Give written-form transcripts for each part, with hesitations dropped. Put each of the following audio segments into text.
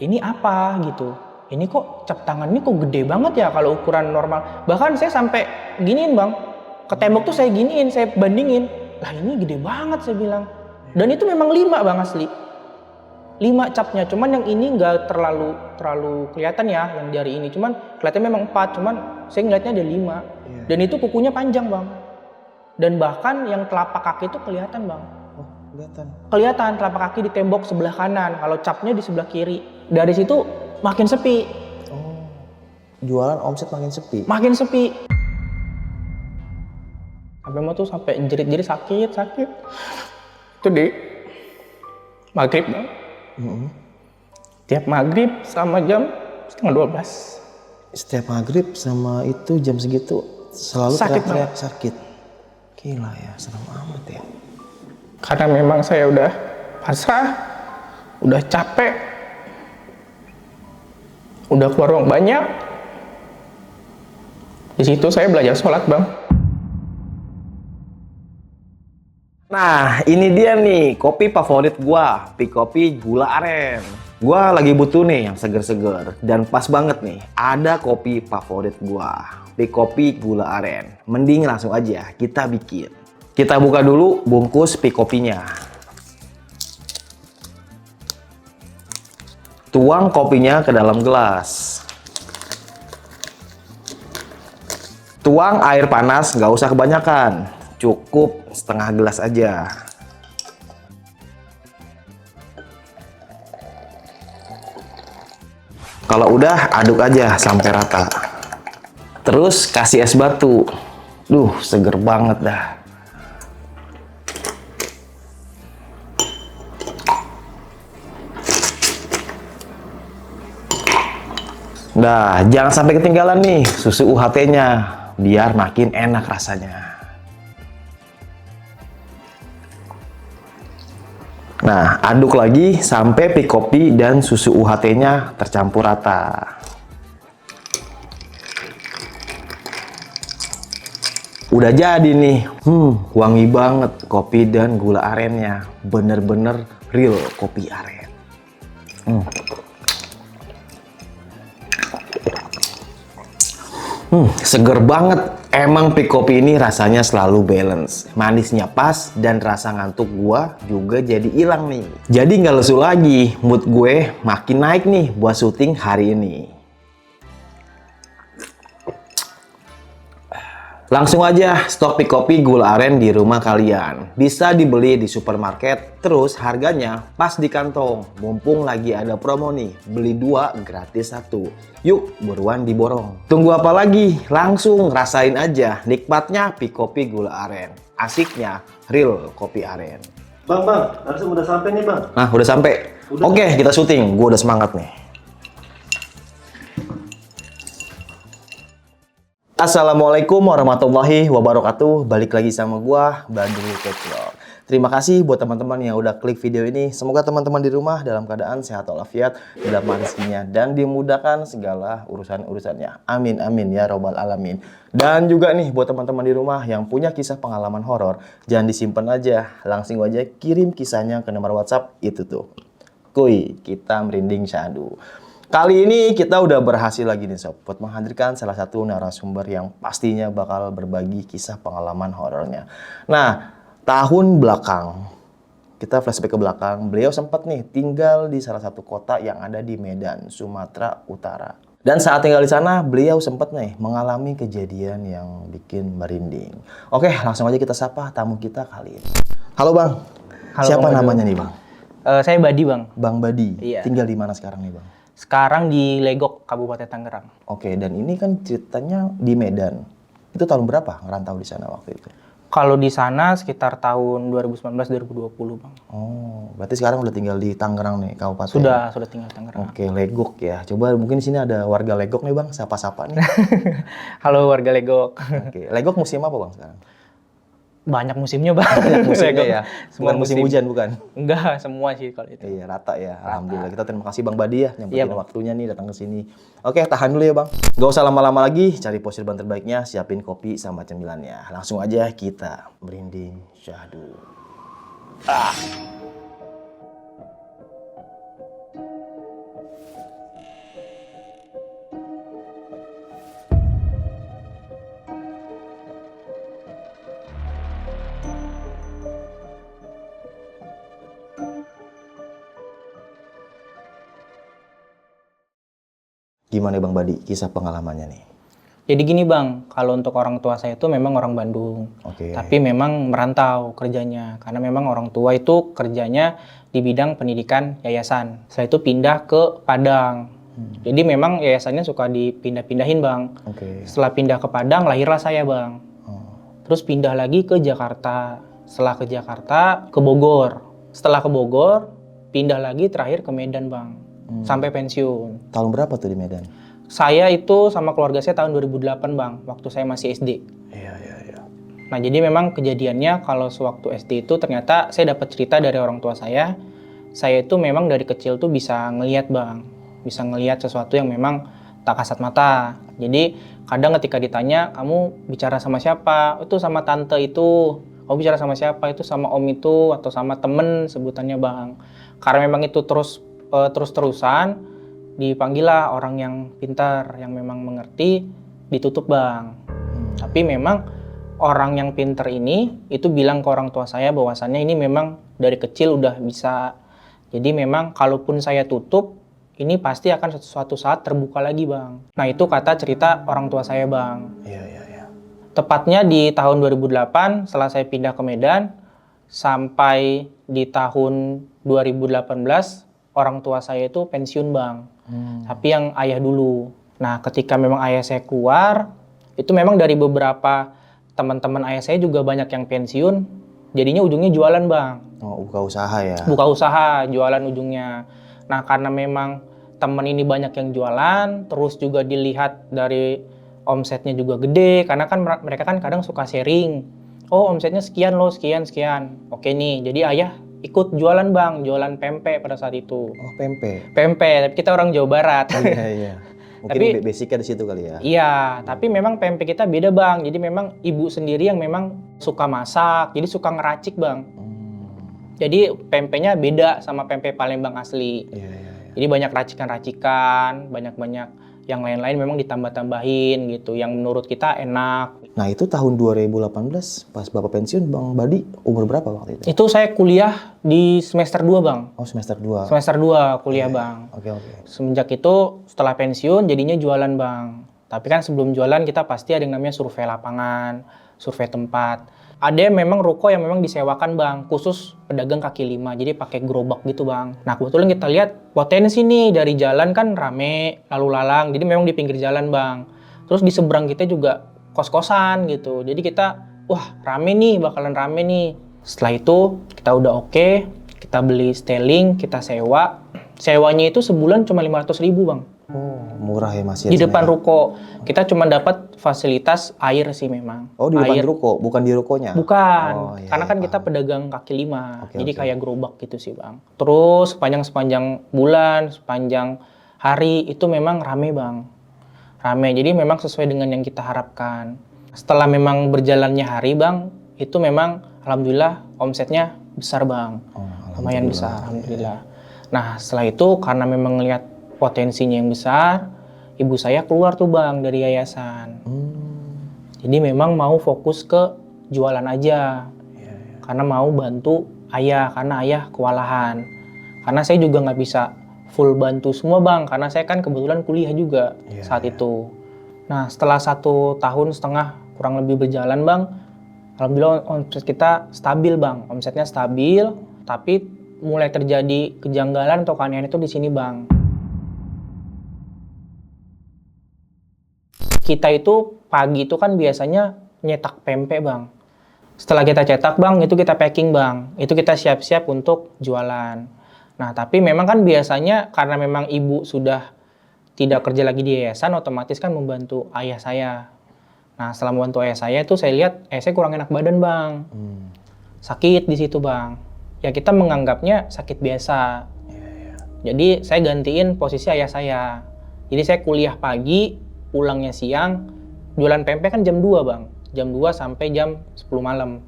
ini apa gitu. Ini kok cap tangan ini kok gede banget ya kalau ukuran normal. Bahkan saya sampai giniin bang, ke tembok tuh saya giniin, saya bandingin. Lah ini gede banget saya bilang. Dan itu memang 5 bang asli. 5 capnya, cuman yang ini nggak terlalu kelihatan ya yang dari ini. Cuman kelihatannya memang 4, cuman saya ngeliatnya ada 5. Dan itu kukunya panjang bang. Dan bahkan yang telapak kaki itu kelihatan bang. Oh, kelihatan. Kelihatan telapak kaki di tembok sebelah kanan, kalau capnya di sebelah kiri. Dari situ makin sepi. Oh, jualan omset makin sepi. Makin sepi. Sampai mau tuh sampai jerit-jerit sakit. Itu di maghrib bang. Tiap maghrib sama jam setengah 12. Setiap maghrib sama itu jam segitu selalu Sakit, teriak-teriak sakit. Gila ya, serem amat ya. Karena memang saya udah pasrah, udah capek, udah keluar uang banyak. Di situ saya belajar sholat bang. Nah, ini dia nih kopi favorit gua, Pikopi Gula Aren. Gua lagi butuh nih yang seger-seger dan pas banget nih. Ada kopi favorit gua, Pikopi Gula Aren. Mending langsung aja kita bikin. Kita buka dulu bungkus Pikopinya. Tuang kopinya ke dalam gelas. Tuang air panas, nggak usah kebanyakan. Cukup setengah gelas aja. Kalau udah, aduk aja sampai rata. Terus kasih es batu. Duh, seger banget dah. Nah, jangan sampai ketinggalan nih susu UHT-nya, biar makin enak rasanya. Nah, aduk lagi sampai Pikopi dan susu UHT-nya tercampur rata. Udah jadi nih, wangi banget kopi dan gula arennya. Bener-bener real kopi aren. Seger banget. Emang Pikopi ini rasanya selalu balance. Manisnya pas dan rasa ngantuk gua juga jadi hilang nih. Jadi nggak lesu lagi. Mood gue makin naik nih buat syuting hari ini. Langsung aja stok Pikopi Gula Aren di rumah kalian. Bisa dibeli di supermarket, terus harganya pas di kantong. Mumpung lagi ada promo nih, beli 2 gratis 1. Yuk buruan diborong. Tunggu apa lagi? Langsung rasain aja nikmatnya Pikopi Gula Aren. Asiknya real kopi aren. Bang, langsung udah sampai nih bang. Nah udah sampai. Oke, kita syuting. Gue udah semangat nih. Assalamualaikum warahmatullahi wabarakatuh. Balik lagi sama gua, Badrul Keclok. Terima kasih buat teman-teman yang udah klik video ini. Semoga teman-teman di rumah dalam keadaan sehat walafiat, dalam rezekinya dan dimudahkan segala urusan-urusannya. Amin amin ya robbal alamin. Dan juga nih buat teman-teman di rumah yang punya kisah pengalaman horor, jangan disimpan aja, langsung aja kirim kisahnya ke nomor WhatsApp itu tuh. Kuy, kita merinding syahdu. Kali ini kita udah berhasil lagi nih sob, buat menghadirkan salah satu narasumber yang pastinya bakal berbagi kisah pengalaman horornya. Nah, tahun belakang, kita flashback ke belakang, beliau sempat nih tinggal di salah satu kota yang ada di Medan, Sumatera Utara. Dan saat tinggal di sana, beliau sempat nih mengalami kejadian yang bikin merinding. Oke, langsung aja kita sapa tamu kita kali ini. Halo Bang, Halo, siapa Bang namanya nih Bang? Saya Badi bang. Bang Badi, Iya. tinggal di mana sekarang nih Bang? Sekarang di Legok, Kabupaten Tangerang. Oke, dan ini kan ceritanya di Medan. Itu tahun berapa ngerantau di sana waktu itu? Kalau di sana sekitar tahun 2019-2020 bang. Oh, berarti sekarang udah tinggal di Tangerang nih, kabupaten. Sudah tinggal di Tangerang. Oke, Legok ya. Coba mungkin di sini ada warga Legok nih Bang, sapa-sapa nih. Halo warga Legok. Oke, Legok musim apa Bang sekarang? Banyak musimnya bang. Banyak musimnya Legok. ya. Semua Bukan musim hujan bukan? Enggak, semua sih kalau itu. Iya, rata ya. Alhamdulillah. Kita terima kasih Bang Badi ya nyempetin Iya, Bang. waktunya nih datang ke sini. Oke, tahan dulu ya Bang. Gak usah lama-lama lagi, cari posisi ban terbaiknya, siapin kopi sama cemilannya. Langsung aja kita merinding syahdu. Gimana Bang Badi kisah pengalamannya nih? Jadi gini Bang, kalau untuk orang tua saya itu memang orang Bandung. Oke. Tapi memang merantau kerjanya. Karena memang orang tua itu kerjanya di bidang pendidikan yayasan. Setelah itu pindah ke Padang. Jadi memang yayasannya suka dipindah-pindahin Bang. Oke. Setelah pindah ke Padang, lahirlah saya Bang. Oh. Terus pindah lagi ke Jakarta. Setelah ke Jakarta, ke Bogor. Setelah ke Bogor, pindah lagi terakhir ke Medan Bang. Sampai pensiun. Tahun berapa tuh di Medan? Saya itu sama keluarga saya tahun 2008 Bang, waktu saya masih SD. Iya. Nah jadi memang kejadiannya kalau sewaktu SD itu ternyata saya dapat cerita dari orang tua saya itu memang dari kecil tuh bisa ngelihat Bang. Bisa ngelihat sesuatu yang memang tak kasat mata. Jadi kadang ketika ditanya, kamu bicara sama siapa? Itu sama tante itu. Kamu bicara sama siapa? Itu sama om itu atau sama temen sebutannya Bang. Karena memang itu terus-terusan dipanggillah orang yang pintar, yang memang mengerti, ditutup Bang. Tapi memang orang yang pintar ini itu bilang ke orang tua saya bahwasannya ini memang dari kecil udah bisa. Jadi memang kalaupun saya tutup, ini pasti akan suatu saat terbuka lagi Bang. Nah itu kata cerita orang tua saya Bang. Iya. Tepatnya di tahun 2008 setelah saya pindah ke Medan, sampai di tahun 2018 orang tua saya itu pensiun Bang. Tapi yang ayah dulu. Nah ketika memang ayah saya keluar, itu memang dari beberapa teman-teman ayah saya juga banyak yang pensiun, jadinya ujungnya jualan Bang. Oh, buka usaha ya? Buka usaha, jualan ujungnya. Nah karena memang teman ini banyak yang jualan, terus juga dilihat dari omsetnya juga gede, karena kan mereka kan kadang suka sharing. Oh omsetnya sekian loh, sekian. Oke nih, jadi ayah ikut jualan Bang, jualan pempek pada saat itu. Oh, pempek. Pempek, tapi kita orang Jawa Barat. Iya. Mungkin basicnya di situ kali ya? Iya, tapi memang pempek kita beda Bang. Jadi memang ibu sendiri yang memang suka masak, jadi suka ngeracik Bang. Jadi pempeknya beda sama pempek Palembang asli. Iya. Jadi banyak racikan-racikan, banyak-banyak yang lain-lain memang ditambah-tambahin gitu, yang menurut kita enak. Nah itu tahun 2018 pas Bapak pensiun Bang Badi umur berapa waktu itu? Itu saya kuliah di semester 2 Bang. Oh semester 2. Semester 2 kuliah Bang. Oke. Semenjak itu setelah pensiun jadinya jualan Bang. Tapi kan sebelum jualan kita pasti ada yang namanya survei lapangan, survei tempat. Ada memang ruko yang memang disewakan Bang, khusus pedagang kaki lima, jadi pakai gerobak gitu Bang. Nah kebetulan kita lihat potensi nih dari jalan kan rame, lalu lalang, jadi memang di pinggir jalan Bang. Terus di seberang kita juga kos-kosan gitu, jadi kita wah rame nih, bakalan rame nih. Setelah itu kita udah oke, kita beli styling, kita sewa. Sewanya itu sebulan cuma 500.000 Bang. Oh murah ya masih. Di depan ruko. Kita cuma dapat fasilitas air sih memang. Oh di depan ruko, bukan di rukonya? Bukan, Oh, iya, karena kan paham. kita pedagang kaki lima, jadi Oke. kayak gerobak gitu sih Bang. Terus sepanjang bulan, sepanjang hari itu memang rame Bang. Rame, jadi memang sesuai dengan yang kita harapkan. Setelah memang berjalannya hari Bang, itu memang alhamdulillah omsetnya besar Bang. Oh, Lumayan besar, alhamdulillah. Nah setelah itu karena memang ngelihat potensinya yang besar, ibu saya keluar tuh Bang dari yayasan. Jadi memang mau fokus ke jualan aja. Karena mau bantu ayah, karena ayah kewalahan. Karena saya juga nggak bisa full bantu semua Bang, karena saya kan kebetulan kuliah juga saat itu. Nah setelah 1,5 tahun kurang lebih berjalan Bang, alhamdulillah omset kita stabil Bang. Omsetnya stabil, tapi mulai terjadi kejanggalan atau keanehan itu di sini Bang. Kita itu pagi itu kan biasanya nyetak pempek Bang. Setelah kita cetak Bang, itu kita packing Bang. Itu kita siap-siap untuk jualan. Nah tapi memang kan biasanya karena memang ibu sudah tidak kerja lagi di yayasan, otomatis kan membantu ayah saya. Nah setelah membantu ayah saya itu saya lihat saya kurang enak badan Bang. Sakit di situ Bang. Ya kita menganggapnya sakit biasa. Jadi saya gantiin posisi ayah saya. Jadi saya kuliah pagi, pulangnya siang, jualan pempek kan jam 2 Bang. Jam 2 sampai jam 10 malam.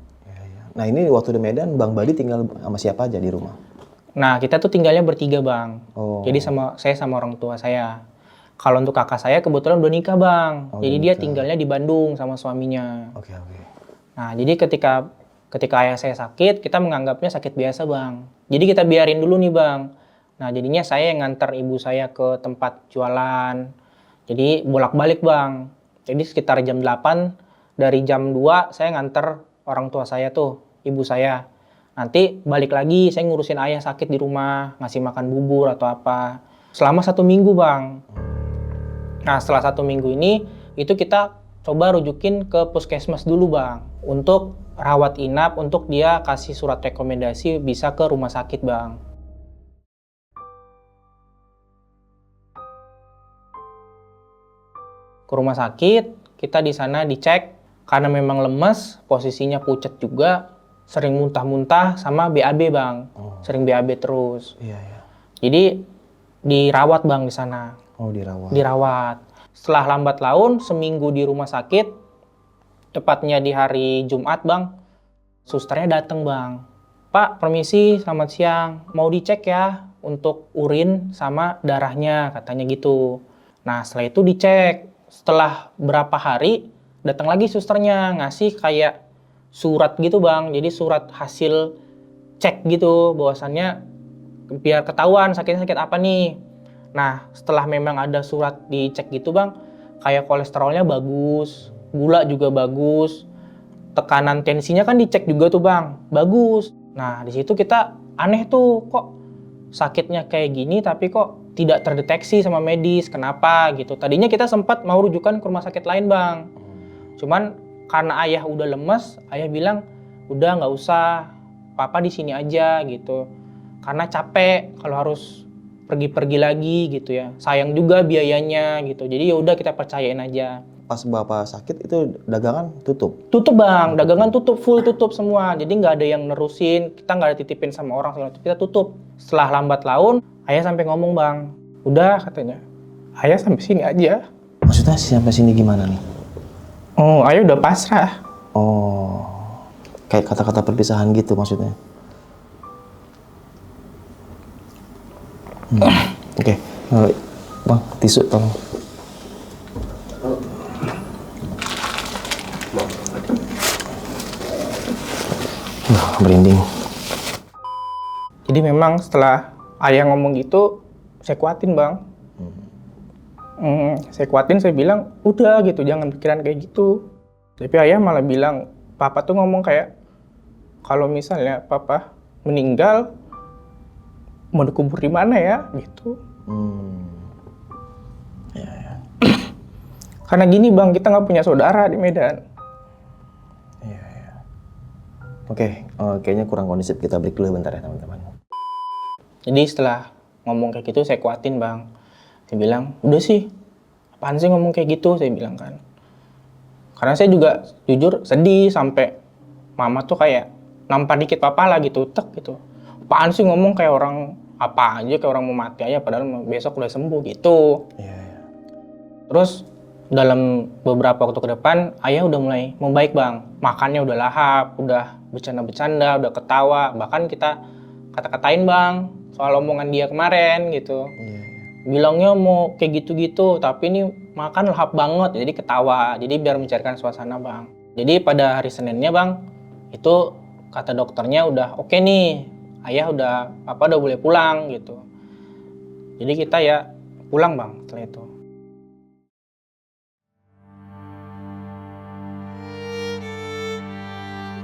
Nah ini waktu di Medan Bang Badi tinggal sama siapa aja di rumah? Nah kita tuh tinggalnya bertiga Bang. Oh. Jadi saya sama orang tua saya. Kalau untuk kakak saya kebetulan udah nikah Bang. Oh, Jadi udah dia nikah. tinggalnya di Bandung sama suaminya. Oke. Nah jadi ketika ayah saya sakit, kita menganggapnya sakit biasa Bang. Jadi kita biarin dulu nih Bang. Nah jadinya saya yang nganter ibu saya ke tempat jualan. Jadi bolak-balik bang. Jadi sekitar jam 8, dari jam 2 saya nganter orang tua saya tuh, ibu saya. Nanti balik lagi saya ngurusin ayah sakit di rumah, ngasih makan bubur atau apa. Selama 1 minggu bang. Nah setelah 1 minggu ini, itu kita coba rujukin ke puskesmas dulu bang. Untuk rawat inap, untuk dia kasih surat rekomendasi bisa ke rumah sakit bang. Ke rumah sakit, kita di sana dicek karena memang lemes, posisinya pucet juga, sering muntah-muntah sama BAB bang, sering BAB terus. Iya, iya. Jadi dirawat bang di sana, Oh, dirawat. dirawat. Setelah lambat laun, seminggu di rumah sakit, tepatnya di hari Jumat bang, susternya datang bang. Pak, permisi, selamat siang, mau dicek ya untuk urin sama darahnya, katanya gitu. Nah setelah itu dicek. Setelah berapa hari datang lagi susternya ngasih kayak surat gitu bang, jadi surat hasil cek gitu bahwasannya biar ketahuan sakitnya sakit apa nih. Nah setelah memang ada surat dicek gitu bang, kayak kolesterolnya bagus, gula juga bagus, tekanan tensinya kan dicek juga tuh bang, bagus. Nah di situ kita aneh tuh, kok sakitnya kayak gini tapi kok tidak terdeteksi sama medis, kenapa gitu. Tadinya kita sempat mau rujukan ke rumah sakit lain bang, cuman karena ayah udah lemes, ayah bilang udah nggak usah, papa di sini aja gitu, karena capek kalau harus pergi-pergi lagi gitu ya, sayang juga biayanya gitu. Jadi ya udah kita percayain aja. Pas bapak sakit itu dagangan tutup. Tutup bang, dagangan tutup, full tutup semua. Jadi nggak ada yang nerusin, kita nggak ada titipin sama orang, kita tutup. Setelah lambat laun, ayah sampai ngomong bang, udah katanya, ayah sampai sini aja. Maksudnya sampai sini gimana nih? Oh, ayah udah pasrah. Oh, kayak kata-kata perpisahan gitu maksudnya. Oke. Bang, tisu tolong. Merinding. Jadi memang setelah ayah ngomong gitu, saya kuatin bang. Saya kuatin, saya bilang, udah gitu, jangan pikiran kayak gitu. Tapi ayah malah bilang, papa tuh ngomong kayak, kalau misalnya papa meninggal, mau dikubur di mana ya, gitu. Ya. Karena gini bang, kita nggak punya saudara di Medan. Oke, kayaknya kurang kondusif. Kita break dulu bentar ya teman-teman. Jadi setelah ngomong kayak gitu, saya kuatin bang. Saya bilang, udah sih, apaan sih ngomong kayak gitu, saya bilang kan. Karena saya juga jujur sedih, sampai mama tuh kayak nampar dikit papa lah gitu, tek gitu. Apaan sih ngomong kayak orang apa aja, kayak orang mau mati aja, padahal besok udah sembuh gitu. Iya. Terus dalam beberapa waktu ke depan, ayah udah mulai membaik bang. Makannya udah lahap, udah bercanda-bercanda, udah ketawa. Bahkan kita kata-katain bang soal omongan dia kemarin gitu. Iya. Bilangnya mau kayak gitu-gitu, tapi ini makan lahap banget, jadi ketawa. Jadi biar mencairkan suasana bang. Jadi pada hari Seninnya bang, itu kata dokternya udah oke nih, ayah udah, papa udah boleh pulang gitu. Jadi kita ya pulang bang setelah itu.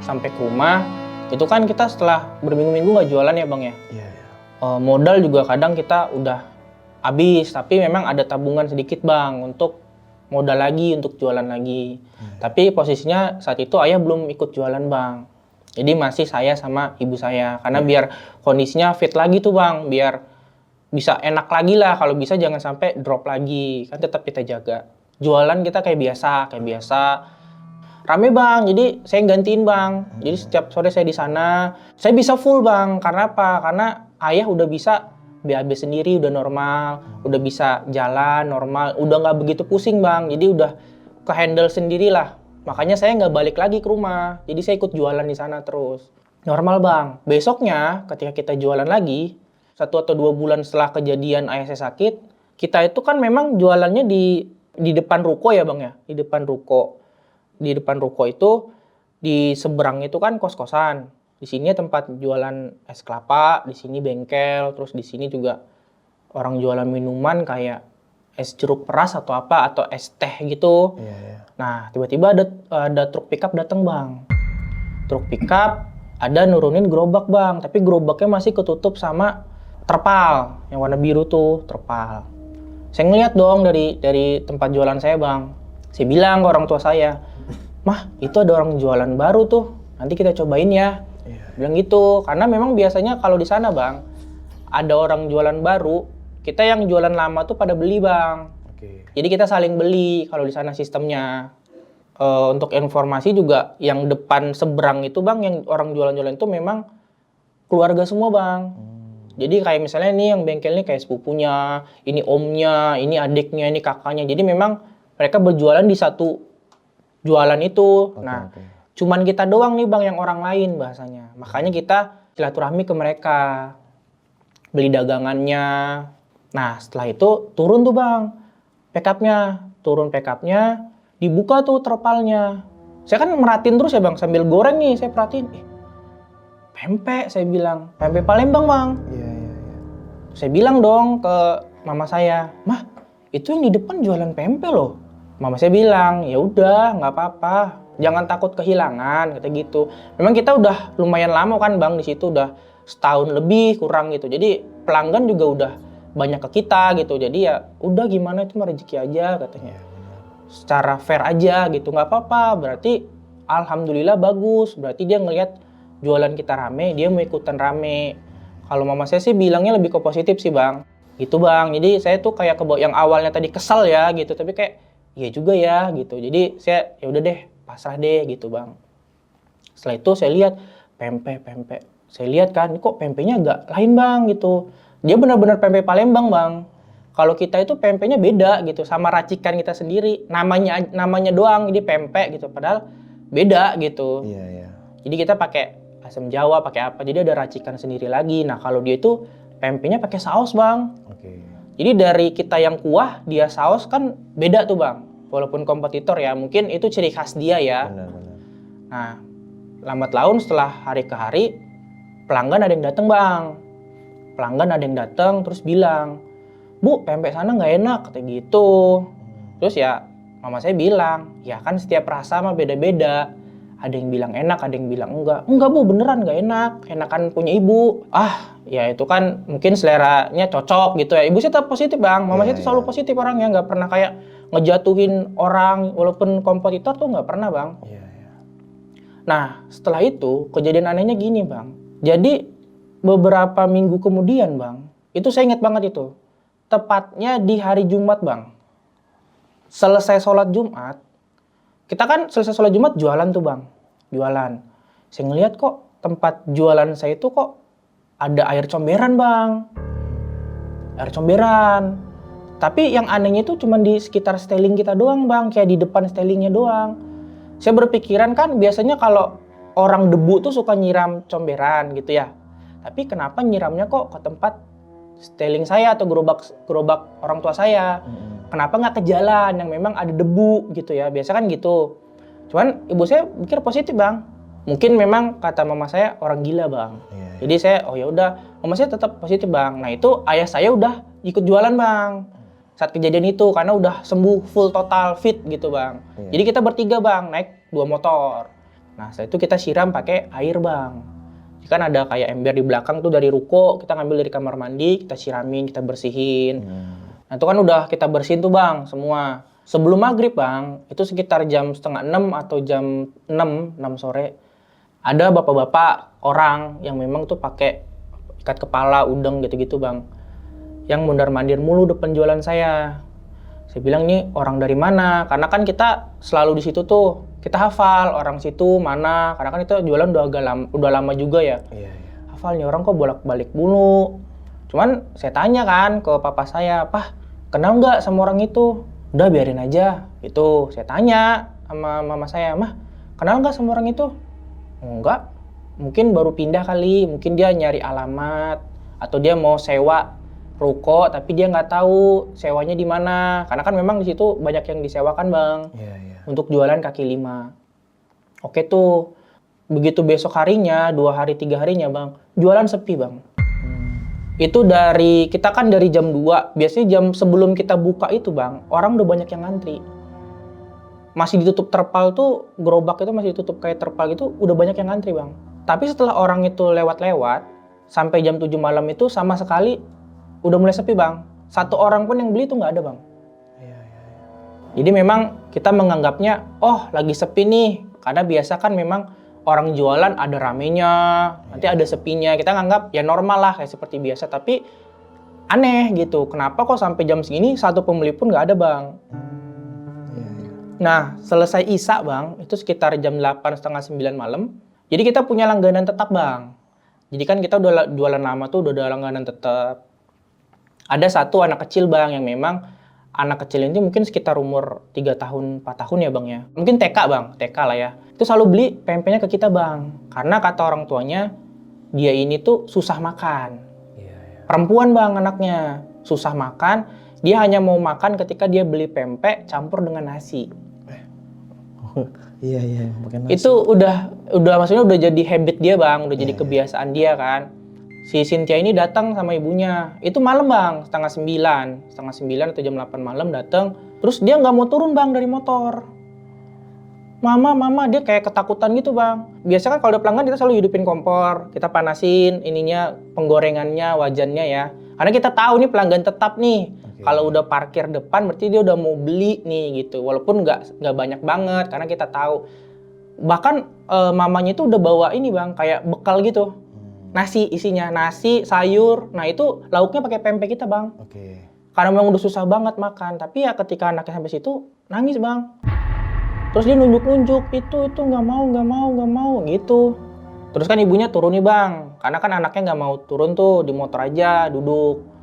Sampai ke rumah, itu kan kita setelah berminggu-minggu nggak jualan ya bang ya. Iya. Modal juga kadang kita udah habis, tapi memang ada tabungan sedikit bang untuk modal lagi, untuk jualan lagi. Tapi posisinya saat itu ayah belum ikut jualan bang. Jadi masih saya sama ibu saya, karena biar kondisinya fit lagi tuh bang, biar bisa enak lagi lah, kalau bisa jangan sampai drop lagi, kan tetap kita jaga. Jualan kita kayak biasa. Rame bang, jadi saya gantiin bang. Jadi setiap sore saya di sana, saya bisa full bang. Karena apa? Karena ayah udah bisa BAB sendiri, udah normal, udah bisa jalan normal, udah nggak begitu pusing bang. Jadi udah ke handle sendiri lah. Makanya saya nggak balik lagi ke rumah. Jadi saya ikut jualan di sana terus. Normal bang. Besoknya ketika kita jualan lagi, 1 atau 2 bulan setelah kejadian ayah saya sakit, kita itu kan memang jualannya di depan ruko ya bang ya, di depan ruko. Di depan ruko itu, di seberang itu kan kos-kosan. Di sini tempat jualan es kelapa, di sini bengkel, terus di sini juga orang jualan minuman kayak es jeruk peras atau apa atau es teh gitu. Iya, iya. Nah, tiba-tiba ada truk pickup datang, Bang. Truk pickup ada nurunin gerobak, Bang, tapi gerobaknya masih ketutup sama terpal yang warna biru tuh, terpal. Saya ngeliat dong dari tempat jualan saya, Bang. Saya bilang ke orang tua saya, "Mah, itu ada orang jualan baru tuh. Nanti kita cobain ya." Bilang gitu. Karena memang biasanya kalau di sana, Bang, ada orang jualan baru, kita yang jualan lama tuh pada beli, Bang. Oke. Jadi kita saling beli kalau di sana sistemnya. Untuk informasi juga yang depan seberang itu, Bang, yang orang jualan-jualan itu memang keluarga semua, Bang. Jadi kayak misalnya nih yang bengkel ini kayak sepupunya, ini omnya, ini adiknya, ini kakaknya. Jadi memang mereka berjualan di satu jualan itu. Nah, oke. cuman kita doang nih, Bang, yang orang lain bahasanya. Makanya kita silaturahmi ke mereka. Beli dagangannya. Nah, setelah itu turun tuh, Bang, pick-up-nya. Turun pick-up-nya, dibuka tuh terpalnya. Saya kan merhatiin terus ya, Bang, sambil goreng nih saya perhatiin. Pempek, saya bilang. Pempek Palembang, Bang. Iya, iya, iya. Saya bilang dong ke mama saya, "Mah, itu yang di depan jualan pempek loh." Mama saya bilang, "Ya udah, nggak apa-apa. Jangan takut kehilangan," kata gitu. Memang kita udah lumayan lama kan, Bang, di situ udah setahun lebih kurang gitu. Jadi pelanggan juga udah banyak ke kita gitu. Jadi ya udah gimana itu mah rezeki aja katanya. Secara fair aja gitu, nggak apa-apa. Berarti alhamdulillah bagus. Berarti dia ngelihat jualan kita rame, dia mau ikutan rame. Kalau mama saya sih bilangnya lebih ke positif sih, Bang. Gitu, Bang. Jadi saya tuh kayak kebawa yang awalnya tadi kesal ya gitu, tapi kayak iya juga ya gitu. Jadi saya ya udah deh, pasrah deh gitu, Bang. Setelah itu saya lihat pempek. Saya lihat kan, ini kok pempeknya agak lain, Bang, gitu. Dia benar-benar pempek Palembang, Bang. Kalau kita itu pempeknya beda gitu, sama racikan kita sendiri. Namanya doang ini pempek gitu, padahal beda gitu. Iya, iya. Jadi kita pakai asam Jawa, pakai apa? Jadi ada racikan sendiri lagi. Nah, kalau dia itu pempeknya pakai saus, Bang. Oke. Jadi dari kita yang kuah, dia saus kan beda tuh, Bang. Walaupun kompetitor ya, mungkin itu ciri khas dia ya. Benar-benar. Nah, lambat laun setelah hari ke hari, pelanggan ada yang datang, Bang. Pelanggan ada yang datang terus bilang, "Bu, pempek sana nggak enak," kata gitu. Terus ya mama saya bilang, "Ya kan setiap rasa mah beda-beda. Ada yang bilang enak, ada yang bilang enggak." "Enggak, Bu, beneran nggak enak. Enakan punya ibu." Ya itu kan mungkin seleranya cocok gitu ya. Ibu saya tetap positif, Bang. Mama saya tuh selalu positif orangnya, nggak pernah kayak ngejatuhin orang walaupun kompetitor tuh nggak pernah, Bang. Iya, iya. Nah, setelah itu kejadian anehnya gini, Bang. Jadi beberapa minggu kemudian, Bang, itu saya ingat banget itu. Tepatnya di hari Jumat, Bang. Selesai sholat Jumat, kita kan selesai sholat Jumat jualan tuh, Bang. Jualan. Saya ngeliat kok tempat jualan saya itu kok ada air comberan, Bang. Air comberan. Tapi yang anehnya itu cuma di sekitar styling kita doang, Bang. Kayak di depan stylingnya doang. Saya berpikiran kan biasanya kalau orang debu tuh suka nyiram comberan gitu ya. Tapi kenapa nyiramnya kok ke tempat styling saya atau gerobak orang tua saya? Kenapa nggak ke jalan yang memang ada debu gitu ya? Biasa kan gitu. Cuman ibu saya pikir positif, Bang. Mungkin memang kata mama saya orang gila, Bang. Iya, iya. Jadi saya oh ya udah, mama saya tetap positif, Bang. Nah, itu ayah saya udah ikut jualan, Bang. Saat kejadian itu karena udah sembuh full total fit gitu, Bang. Iya. Jadi kita bertiga, Bang, naik 2 motor. Nah, setelah itu kita siram pakai air, Bang. Kan ada kayak ember di belakang tuh dari ruko, kita ngambil dari kamar mandi, kita siramin, kita bersihin. Nah, itu kan udah kita bersihin tuh, Bang, semua. Sebelum maghrib, Bang, itu sekitar jam 5:30 atau jam 6 sore, ada bapak-bapak orang yang memang tuh pakai ikat kepala, udeng gitu-gitu, Bang, yang mondar-mandir mulu depan jualan saya. Saya bilang, "Nih orang dari mana?" Karena kan kita selalu di situ tuh, kita hafal orang situ mana, karena kan itu jualan udah lama juga ya. Iya, iya. Hafal nih orang kok bolak-balik mulu. Cuman saya tanya kan ke papa saya, "Pah, kenal nggak sama orang itu?" "Udah biarin aja." Itu saya tanya sama mama saya, "Mah, kenal nggak sama orang itu?" "Enggak, mungkin baru pindah kali, mungkin dia nyari alamat atau dia mau sewa ruko tapi dia nggak tahu sewanya di mana." Karena kan memang di situ banyak yang disewakan, Bang. Iya, iya. Untuk jualan kaki lima. Oke tuh. Begitu besok harinya, 2 hari 3 harinya, Bang, jualan sepi, Bang. Itu kita kan dari jam 2, biasanya jam sebelum kita buka itu bang, orang udah banyak yang ngantri. Masih ditutup terpal tuh, gerobak itu masih ditutup kayak terpal gitu, udah banyak yang ngantri bang. Tapi setelah orang itu lewat-lewat, sampai jam 7 malam itu sama sekali udah mulai sepi bang. Satu orang pun yang beli tuh nggak ada bang. Jadi memang kita menganggapnya, oh lagi sepi nih. Karena biasa kan memang orang jualan ada ramenya, nanti ada sepinya. Kita nganggap ya normal lah kayak seperti biasa. Tapi aneh gitu, kenapa kok sampai jam segini satu pembeli pun nggak ada bang. Nah selesai Isya bang, itu sekitar jam 8, setengah 9 malam. Jadi kita punya langganan tetap bang. Jadi kan kita udah jualan lama tuh, udah ada langganan tetap. Ada satu anak kecil bang yang memang anak kecil ini mungkin sekitar umur 3 tahun, 4 tahun ya bang ya. Mungkin TK bang, TK lah ya. Itu selalu beli pempeknya ke kita bang. Karena kata orang tuanya, dia ini tuh susah makan. Perempuan bang anaknya, susah makan. Dia hanya mau makan ketika dia beli pempek campur dengan nasi. Iya, makan nasi. Itu udah maksudnya udah jadi habit dia bang, udah jadi kebiasaan dia kan. Si Cynthia ini datang sama ibunya, itu malam bang, setengah 9 atau jam 8 malam datang. Terus dia nggak mau turun bang dari motor. Mama, dia kayak ketakutan gitu bang. Biasa kan kalau ada pelanggan kita selalu hidupin kompor, kita panasin ininya, penggorengannya, wajannya ya. Karena kita tahu nih pelanggan tetap nih. Kalau udah parkir depan berarti dia udah mau beli nih gitu. Walaupun nggak banyak banget karena kita tahu. Bahkan mamanya itu udah bawa ini bang, kayak bekal gitu. Nasi isinya, nasi, sayur. Nah itu lauknya pakai pempek kita bang. Karena memang udah susah banget makan. Tapi ya ketika anaknya sampai situ nangis bang. Terus dia nunjuk-nunjuk itu nggak mau gitu. Terus kan ibunya turun nih bang. Karena kan anaknya nggak mau turun tuh, di motor aja duduk.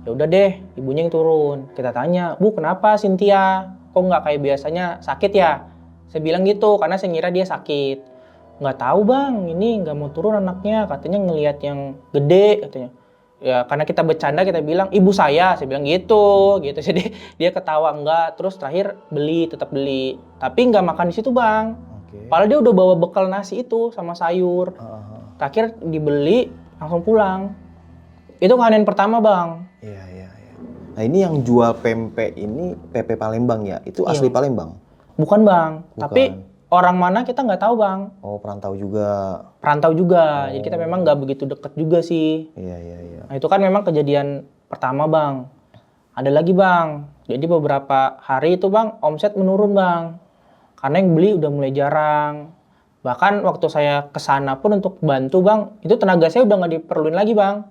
Ya udah deh, ibunya yang turun. Kita tanya, Bu kenapa Cynthia? Kok nggak kayak biasanya sakit ya? Saya bilang gitu karena saya ngira dia sakit. Nggak tahu bang, ini nggak mau turun anaknya, katanya ngelihat yang gede katanya. Ya karena kita bercanda kita bilang ibu saya bilang gitu. Jadi dia ketawa enggak, terus terakhir tetap beli, tapi nggak makan di situ bang. Padahal dia udah bawa bekal nasi itu sama sayur. Terakhir dibeli langsung pulang. Itu kehadiran pertama bang. Iya. Nah ini yang jual pempek ini Pepe Palembang ya? Itu asli Palembang? Bukan bang, tapi orang mana kita nggak tahu bang. Oh perantau juga. Jadi kita memang nggak begitu deket juga sih. Iya. Nah itu kan memang kejadian pertama bang. Ada lagi bang, jadi beberapa hari itu bang omset menurun bang. Karena yang beli udah mulai jarang. Bahkan waktu saya kesana pun untuk bantu bang, itu tenaga saya udah nggak diperluin lagi bang.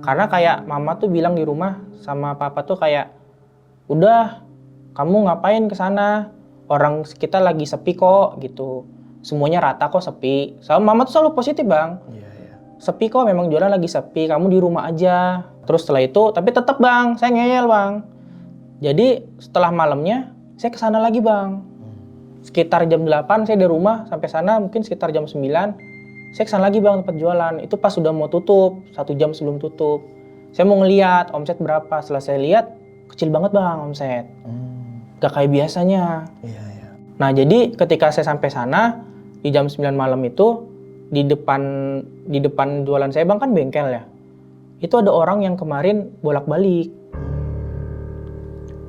Karena kayak mama tuh bilang di rumah sama papa tuh kayak, udah kamu ngapain kesana? Orang kita lagi sepi kok gitu. Semuanya rata kok sepi. Sama mama tuh selalu positif bang. Sepi kok, memang jualan lagi sepi. Kamu di rumah aja. Terus setelah itu, tapi tetap bang, saya ngeyel bang. Jadi setelah malamnya, saya kesana lagi bang. Sekitar jam 8 saya dari rumah sampai sana mungkin sekitar jam 9. Saya kesana lagi bang tempat jualan. Itu pas sudah mau tutup, 1 jam sebelum tutup. Saya mau ngeliat omset berapa. Setelah saya lihat, kecil banget bang omset. Gak kayak biasanya. Nah jadi ketika saya sampai sana di jam 9 malam itu di depan jualan saya bang kan bengkel ya. Itu ada orang yang kemarin bolak-balik.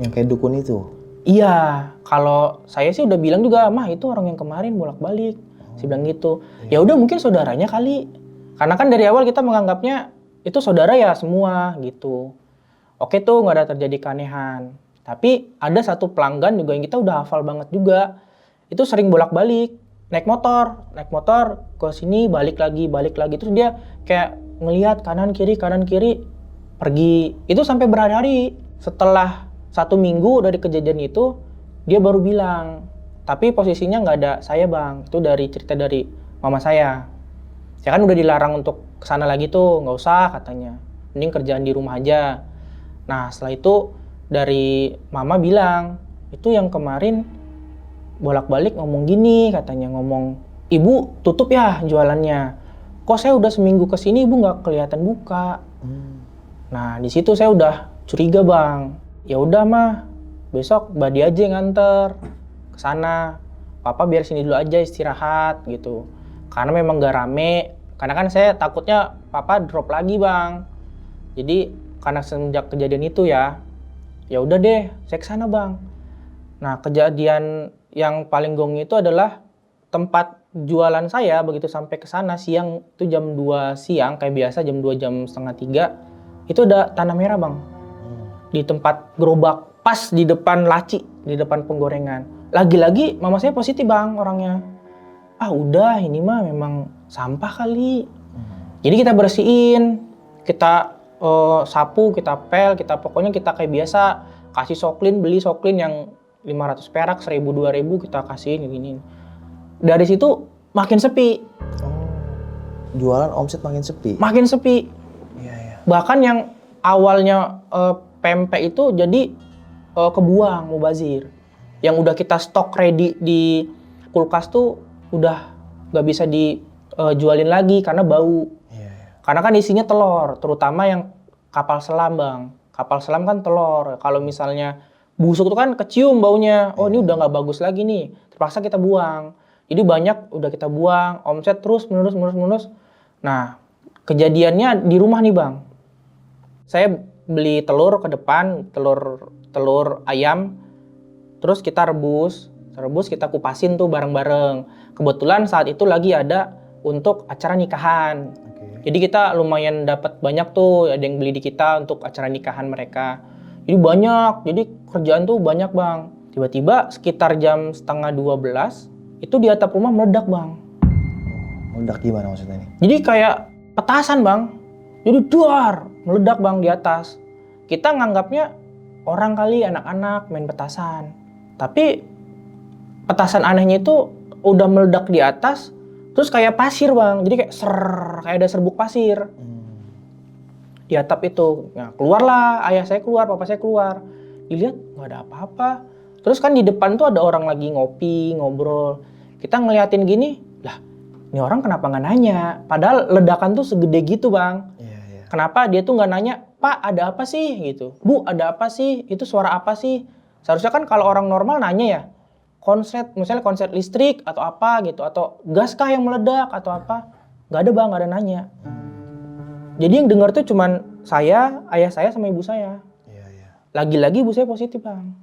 Yang kayak dukun itu? Iya, kalau saya sih udah bilang juga, mah itu orang yang kemarin bolak-balik. Saya bilang gitu. Ya udah mungkin saudaranya kali. Karena kan dari awal kita menganggapnya itu saudara ya semua gitu. Oke tuh nggak ada terjadi keanehan. Tapi ada satu pelanggan juga yang kita udah hafal banget juga. Itu sering bolak-balik, naik motor ke sini, balik lagi. Terus dia kayak ngelihat kanan kiri, pergi. Itu sampai berhari-hari. Setelah 1 minggu dari kejadian itu, dia baru bilang. Tapi posisinya nggak ada saya bang. Itu dari cerita dari mama saya. Saya kan udah dilarang untuk kesana lagi tuh, nggak usah katanya. Mending kerjaan di rumah aja. Nah setelah itu dari mama bilang, itu yang kemarin bolak-balik ngomong gini katanya, ngomong, ibu tutup ya jualannya. Kok saya udah seminggu kesini ibu nggak kelihatan buka. Nah di situ saya udah curiga bang. Ya udah mah, besok Badi aja yang nganter ke sana. Papa biar sini dulu aja istirahat gitu. Karena memang gak rame. Karena kan saya takutnya papa drop lagi bang. Jadi karena semenjak kejadian itu ya udah deh saya ke sana bang. Nah kejadian yang paling gong itu adalah tempat jualan saya begitu sampai ke sana siang itu jam 2 siang kayak biasa jam 2 jam setengah 3 itu ada tanah merah bang. Di tempat gerobak pas di depan laci, di depan penggorengan. Lagi-lagi mama saya positif bang orangnya. Ah udah ini mah memang sampah kali. Jadi kita bersihin, kita sapu, kita pel, pokoknya kita kayak biasa kasih soklin, beli soklin yang 500 perak, 1000, 2000 kita kasihin gini. Dari situ makin sepi. Jualan omset makin sepi. Makin sepi. Iya. Bahkan yang awalnya pempek itu jadi kebuang, mubazir. Yang udah kita stok ready di kulkas tuh udah nggak bisa dijualin lagi karena bau. Karena kan isinya telur, terutama yang kapal selam bang. Kapal selam kan telur. Kalau misalnya busuk itu kan kecium baunya. Oh ini udah nggak bagus lagi nih. Terpaksa kita buang. Jadi banyak udah kita buang. Omset terus menerus. Nah kejadiannya di rumah nih bang. Saya beli telur ke depan, telur ayam. Terus kita rebus kita kupasin tuh bareng-bareng. Kebetulan saat itu lagi ada untuk acara nikahan. Jadi kita lumayan dapat banyak tuh, ada yang beli di kita untuk acara nikahan mereka. Jadi banyak, jadi kerjaan tuh banyak bang. Tiba-tiba sekitar jam setengah 12, itu di atap rumah meledak bang. Meledak gimana maksudnya nih? Jadi kayak petasan bang, jadi duar, meledak bang di atas. Kita nganggapnya orang kali anak-anak main petasan. Tapi petasan anehnya itu udah meledak di atas, terus kayak pasir bang, jadi kayak kayak ada serbuk pasir di atap itu. Nah keluarlah ayah saya keluar, papa saya keluar, dilihat nggak ada apa-apa. Terus kan di depan tuh ada orang lagi ngopi, ngobrol. Kita ngeliatin gini, lah ini orang kenapa nggak nanya? Padahal ledakan tuh segede gitu bang. Kenapa dia tuh nggak nanya, Pak ada apa sih gitu, Bu ada apa sih, itu suara apa sih? Seharusnya kan kalau orang normal nanya ya, misalnya konser listrik atau apa gitu, atau gas kah yang meledak atau apa. Nggak ada bang, nggak ada nanya. Jadi yang dengar tuh cuman saya, ayah saya sama ibu saya. Lagi-lagi ibu saya positif bang.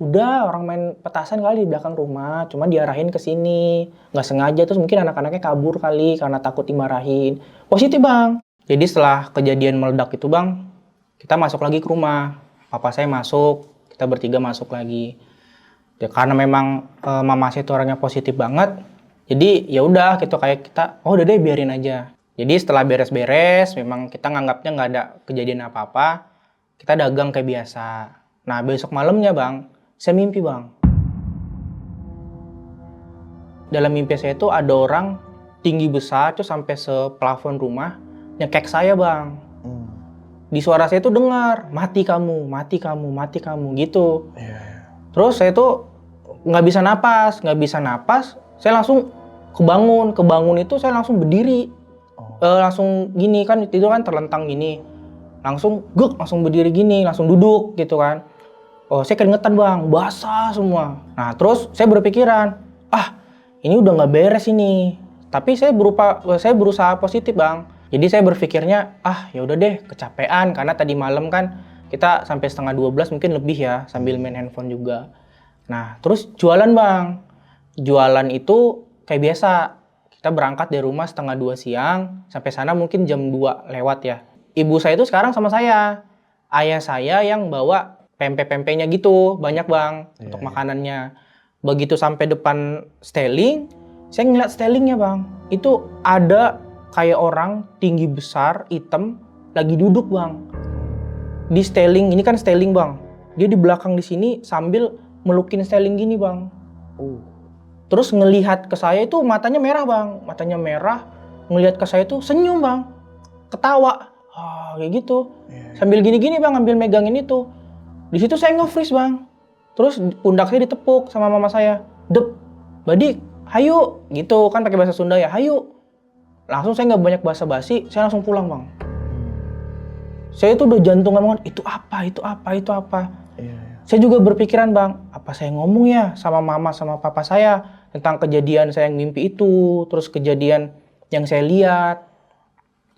Udah orang main petasan kali di belakang rumah, cuman diarahin ke sini, nggak sengaja, terus mungkin anak-anaknya kabur kali karena takut dimarahin. Positif bang. Jadi setelah kejadian meledak itu bang, kita masuk lagi ke rumah. Papa saya masuk, kita bertiga masuk lagi. Ya, karena memang mama saya itu orangnya positif banget, jadi ya udah gitu kayak kita, oh udah deh biarin aja. Jadi setelah beres-beres, memang kita nganggapnya nggak ada kejadian apa-apa, kita dagang kayak biasa. Nah besok malamnya bang, saya mimpi bang. Dalam mimpi saya itu ada orang tinggi besar tuh sampai seplafon rumah nyekek saya bang. Di suara saya tuh dengar, mati kamu gitu. Terus saya tuh nggak bisa napas, saya langsung kebangun itu saya langsung berdiri, langsung gini kan tidur kan terlentang gini, langsung berdiri gini, langsung duduk gitu kan. Oh saya keringetan bang, basah semua. Nah terus saya berpikiran, ini udah nggak beres ini. Tapi saya berusaha positif bang. Jadi saya berpikirnya, ya udah deh kecapean karena tadi malam kan kita sampai setengah 12 mungkin lebih ya sambil main handphone juga. Nah terus jualan bang. Jualan itu kayak biasa. Kita berangkat dari rumah setengah 2 siang. Sampai sana mungkin jam 2 lewat ya. Ibu saya itu sekarang sama saya. Ayah saya yang bawa pempek-pempeknya gitu. Banyak bang untuk makanannya. Begitu sampai depan steling. Saya ngeliat stelingnya bang. Itu ada kayak orang tinggi besar, hitam. Lagi duduk bang. Di steling, ini kan steling bang. Dia di belakang di sini sambil melukin steling gini bang. Terus ngelihat ke saya itu matanya merah bang. Matanya merah, ngelihat ke saya itu senyum bang. Ketawa. Kayak gitu. Sambil gini-gini bang, ambil megangin itu. Di situ saya nge-freeze bang. Terus pundak saya ditepuk sama mama saya. Dep, Badik, hayu. Gitu kan pakai bahasa Sunda ya, hayu. Langsung saya nggak banyak basa-basi, saya langsung pulang bang. Saya itu udah jantungan banget, itu apa. Saya juga berpikiran bang, apa saya ngomong ya sama mama sama papa saya tentang kejadian saya yang mimpi itu, terus kejadian yang saya lihat.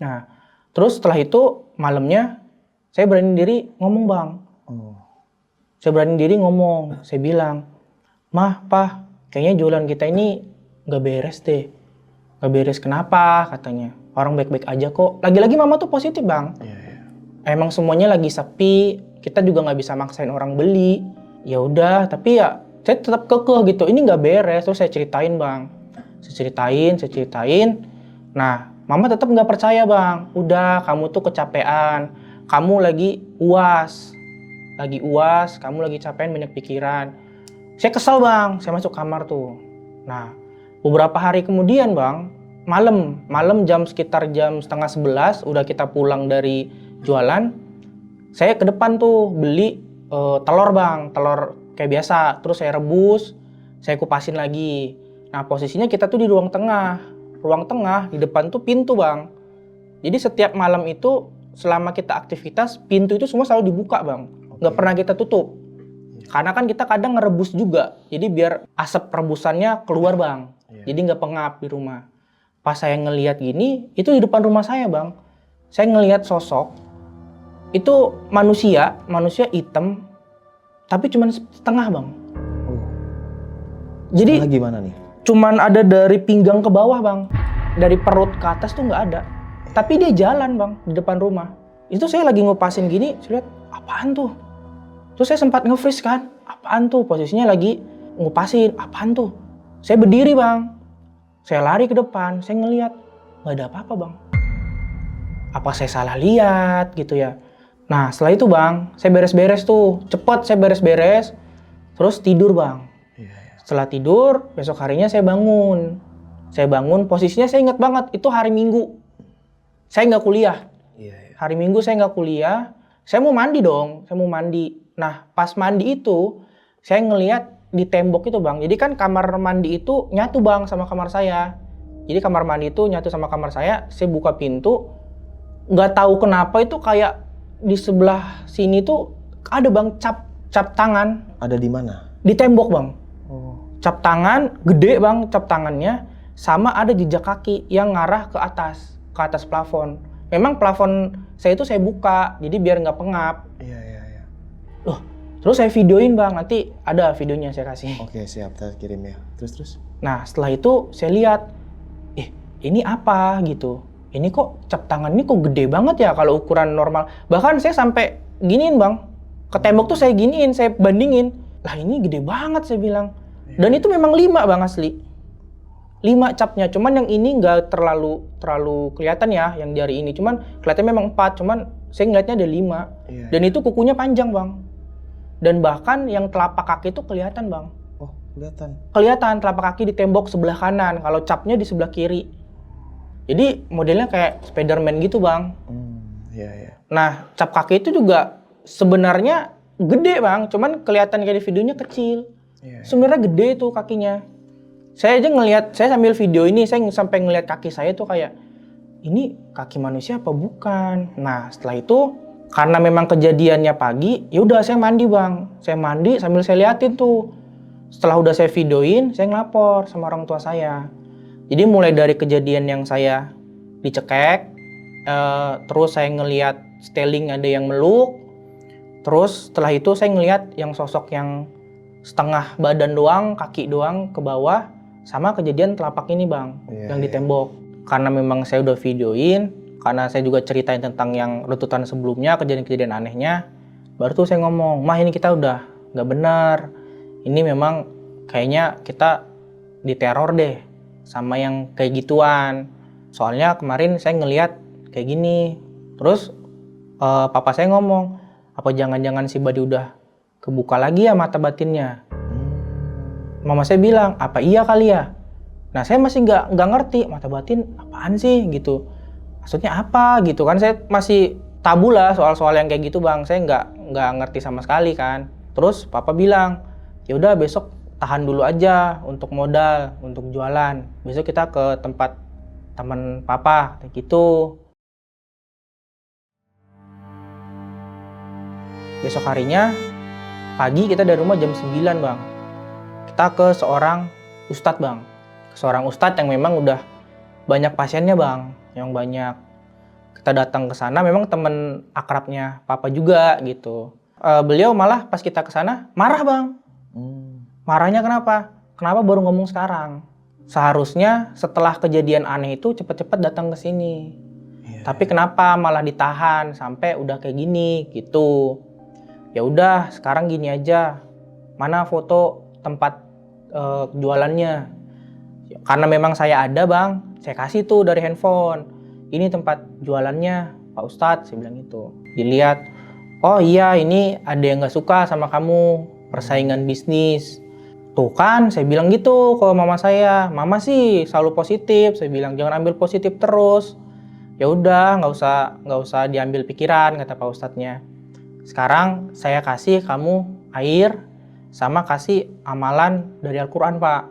Nah, terus setelah itu malamnya saya berani diri ngomong bang. Oh. Saya berani diri ngomong, saya bilang, "Mah, Pah, kayaknya jualan kita ini nggak beres deh." "Nggak beres kenapa?" katanya. "Orang baik-baik aja kok." Lagi-lagi mama tuh positif bang. Emang semuanya lagi sepi, kita juga nggak bisa maksain orang beli. Ya udah, tapi ya saya tetap kekeh gitu, ini nggak beres. Terus saya ceritain bang, saya ceritain. Nah, mama tetap nggak percaya bang. "Udah, kamu tuh kecapean, kamu lagi UAS, kamu lagi capean banyak pikiran." Saya kesel bang, saya masuk kamar tuh. Nah, beberapa hari kemudian bang, malam sekitar jam 10:30 udah kita pulang dari jualan, saya ke depan tuh beli telur bang, telur kayak biasa, terus saya rebus, saya kupasin lagi. Nah, posisinya kita tuh di ruang tengah di depan tuh pintu bang. Jadi setiap malam itu selama kita aktivitas, pintu itu semua selalu dibuka bang, nggak pernah kita tutup. Karena kan kita kadang ngerebus juga, jadi biar asap rebusannya keluar bang, jadi nggak pengap di rumah. Pas saya ngelihat gini, itu di depan rumah saya bang, saya ngelihat sosok, itu manusia hitam, tapi cuma setengah bang. Jadi Setengah gimana nih? cuman ada dari pinggang ke bawah bang, dari perut ke atas tuh nggak ada. Tapi dia jalan bang di depan rumah. Itu saya lagi ngupasin gini, saya lihat apaan tuh. Terus saya sempat nge-freeze kan, apaan tuh, posisinya lagi ngupasin, apaan tuh. Saya berdiri bang, saya lari ke depan, saya ngelihat nggak ada apa-apa bang. Apa saya salah lihat gitu ya. Nah setelah itu bang, saya beres-beres tuh, cepet saya beres-beres, terus tidur bang. Setelah tidur, besok harinya saya bangun. Posisinya saya ingat banget, itu hari Minggu. Saya nggak kuliah. Hari Minggu saya nggak kuliah, saya mau mandi dong, Nah, pas mandi itu, saya ngelihat di tembok itu bang, jadi kan kamar mandi itu nyatu bang sama kamar saya. Jadi kamar mandi itu nyatu sama kamar saya buka pintu, nggak tahu kenapa itu kayak di sebelah sini tuh ada bang cap tangan. Ada di mana? Di tembok bang. Cap tangan, gede bang cap tangannya, sama ada jejak kaki yang ngarah ke atas plafon. Memang plafon saya itu saya buka, jadi biar nggak pengap. Loh, terus saya videoin bang, nanti ada videonya saya kasih. Oke, siap, kita kirim ya. Terus. Nah, setelah itu saya lihat, ini apa gitu. Ini kok cap tangan ini kok gede banget ya kalau ukuran normal. Bahkan saya sampai giniin bang, ke tembok tuh saya giniin, saya bandingin. Lah ini gede banget saya bilang. Dan itu memang 5 bang asli. 5 capnya, cuman yang ini nggak terlalu kelihatan ya, yang jari ini. Cuman kelihatannya memang 4, cuman saya ngeliatnya ada 5. Dan itu kukunya panjang bang. Dan bahkan yang telapak kaki itu kelihatan bang. Oh, kelihatan. Kelihatan telapak kaki di tembok sebelah kanan, kalau capnya di sebelah kiri. Jadi modelnya kayak Spiderman gitu bang. Nah, cap kaki itu juga sebenarnya gede bang, cuman kelihatan kayak di videonya kecil. Sebenarnya gede tuh kakinya. Saya aja ngelihat, saya sambil video ini, saya sampai ngelihat kaki saya tuh kayak, ini kaki manusia apa bukan? Nah, setelah itu karena memang kejadiannya pagi, ya udah saya mandi bang. Saya mandi sambil saya liatin tuh. Setelah udah saya videoin, saya ngelapor sama orang tua saya. Jadi mulai dari kejadian yang saya dicekek, terus saya ngeliat styling ada yang meluk, terus setelah itu saya ngeliat yang sosok yang setengah badan doang, kaki doang ke bawah, sama kejadian telapak ini bang, yang di tembok. Karena memang saya udah videoin, karena saya juga ceritain tentang yang runtutan sebelumnya, kejadian-kejadian anehnya, baru tuh saya ngomong, "Mah ini kita udah nggak benar, ini memang kayaknya kita diteror deh sama yang kayak gituan. Soalnya kemarin saya ngelihat kayak gini." Terus papa saya ngomong, "Apa jangan-jangan si Badi udah kebuka lagi ya mata batinnya?" Mama saya bilang, "Apa iya kali ya?" Nah saya masih nggak ngerti mata batin apaan sih gitu. Maksudnya apa gitu kan, saya masih tabu lah soal-soal yang kayak gitu bang. Saya nggak ngerti sama sekali kan. Terus papa bilang, "Ya udah besok tahan dulu aja untuk modal, untuk jualan. Besok kita ke tempat teman papa," kayak gitu. Besok harinya pagi kita dari rumah jam 9 bang. Kita ke seorang ustadz bang. Seorang ustadz yang memang udah banyak pasiennya bang, yang banyak Kita datang ke sana, memang temen akrabnya papa juga gitu. Beliau malah pas kita ke sana marah bang. Marahnya kenapa? Kenapa baru ngomong sekarang? Seharusnya setelah kejadian aneh itu cepet-cepet datang ke sini. Tapi kenapa malah ditahan sampai udah kayak gini gitu? Ya udah, sekarang gini aja. Mana foto tempat jualannya? Karena memang saya ada bang, saya kasih tuh dari handphone. Ini tempat jualannya Pak Ustadz, saya bilang gitu. Dilihat, oh iya ini ada yang gak suka sama kamu, persaingan bisnis. Tuh kan, saya bilang gitu ke mama saya. Mama sih selalu positif, saya bilang jangan ambil positif terus. Ya udah, nggak usah diambil pikiran, kata Pak Ustadznya. Sekarang saya kasih kamu air, sama kasih amalan dari Al-Quran Pak.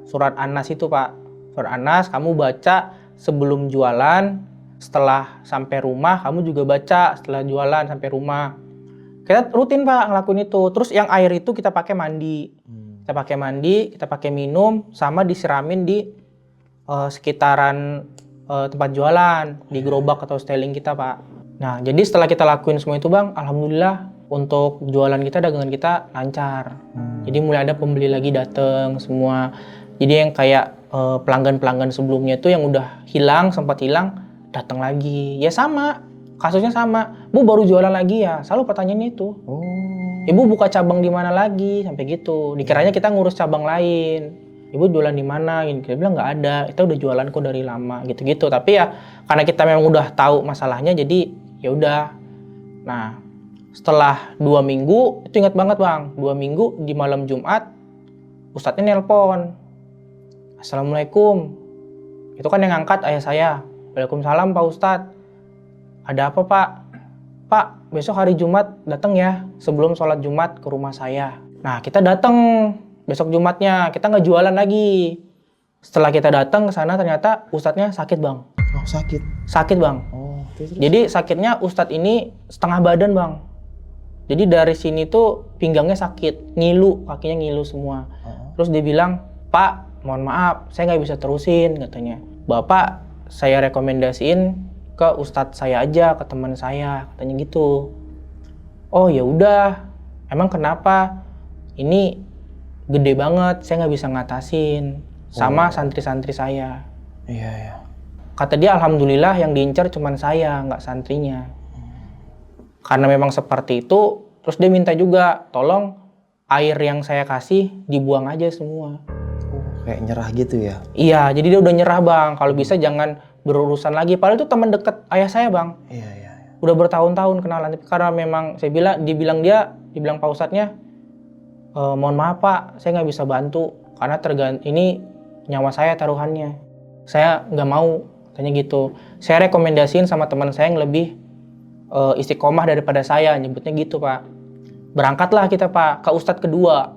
Surat An-Nas itu Pak. Surat An-Nas kamu baca sebelum jualan, setelah sampai rumah kamu juga baca setelah jualan sampai rumah. Kita rutin Pak ngelakuin itu. Terus yang air itu kita pakai mandi. Kita pakai mandi, kita pakai minum, sama disiramin di sekitaran tempat jualan, di gerobak atau styling kita Pak. Nah jadi setelah kita lakuin semua itu Bang, alhamdulillah untuk jualan kita, dagangan kita lancar. Jadi mulai ada pembeli lagi datang semua. Jadi yang kayak pelanggan-pelanggan sebelumnya itu yang udah hilang, sempat hilang, datang lagi. Ya sama, kasusnya sama. Bu baru jualan lagi ya? Selalu pertanyaannya itu. Ibu buka cabang di mana lagi? Sampai gitu. Dikiranya kita ngurus cabang lain. Ibu jualan di mana? Kita bilang nggak ada. Kita udah jualan kok dari lama. Gitu-gitu. Tapi ya karena kita memang udah tahu masalahnya, jadi ya udah. Nah setelah 2 minggu, itu ingat banget Bang. 2 minggu di malam Jumat, Ustadznya nelpon. Assalamualaikum. Itu kan yang ngangkat ayah saya. Waalaikumsalam Pak Ustadz. Ada apa Pak? Pak, besok hari Jumat datang ya sebelum sholat Jumat ke rumah saya. Nah kita datang besok Jumatnya, kita nggak jualan lagi. Setelah kita datang ke sana ternyata Ustadznya sakit Bang. Oh sakit? Sakit Bang. Terus. Jadi sakitnya Ustadz ini setengah badan Bang. Jadi dari sini tuh pinggangnya sakit, ngilu, kakinya ngilu semua. Terus dia bilang, Pak, mohon maaf, saya nggak bisa terusin katanya. Bapak, saya rekomendasiin ke ustadz saya aja, ke teman saya, katanya gitu. Oh ya udah, emang kenapa? Ini gede banget, saya nggak bisa ngatasin sama santri-santri saya. Iya. Kata dia, alhamdulillah yang diincar cuman saya, nggak santrinya. Karena memang seperti itu, terus dia minta juga, tolong air yang saya kasih dibuang aja semua. Kayak nyerah gitu ya? Iya, jadi dia udah nyerah Bang. Kalau bisa jangan berurusan lagi. Padahal itu teman dekat ayah saya Bang. Iya. Udah bertahun-tahun kenalan. Tapi karena memang saya dibilang Pak Ustadznya, mohon maaf Pak, saya nggak bisa bantu. Karena ini nyawa saya taruhannya. Saya nggak mau, katanya gitu. Saya rekomendasiin sama teman saya yang lebih istiqomah daripada saya, nyebutnya gitu Pak. Berangkatlah kita Pak ke Ustadz kedua.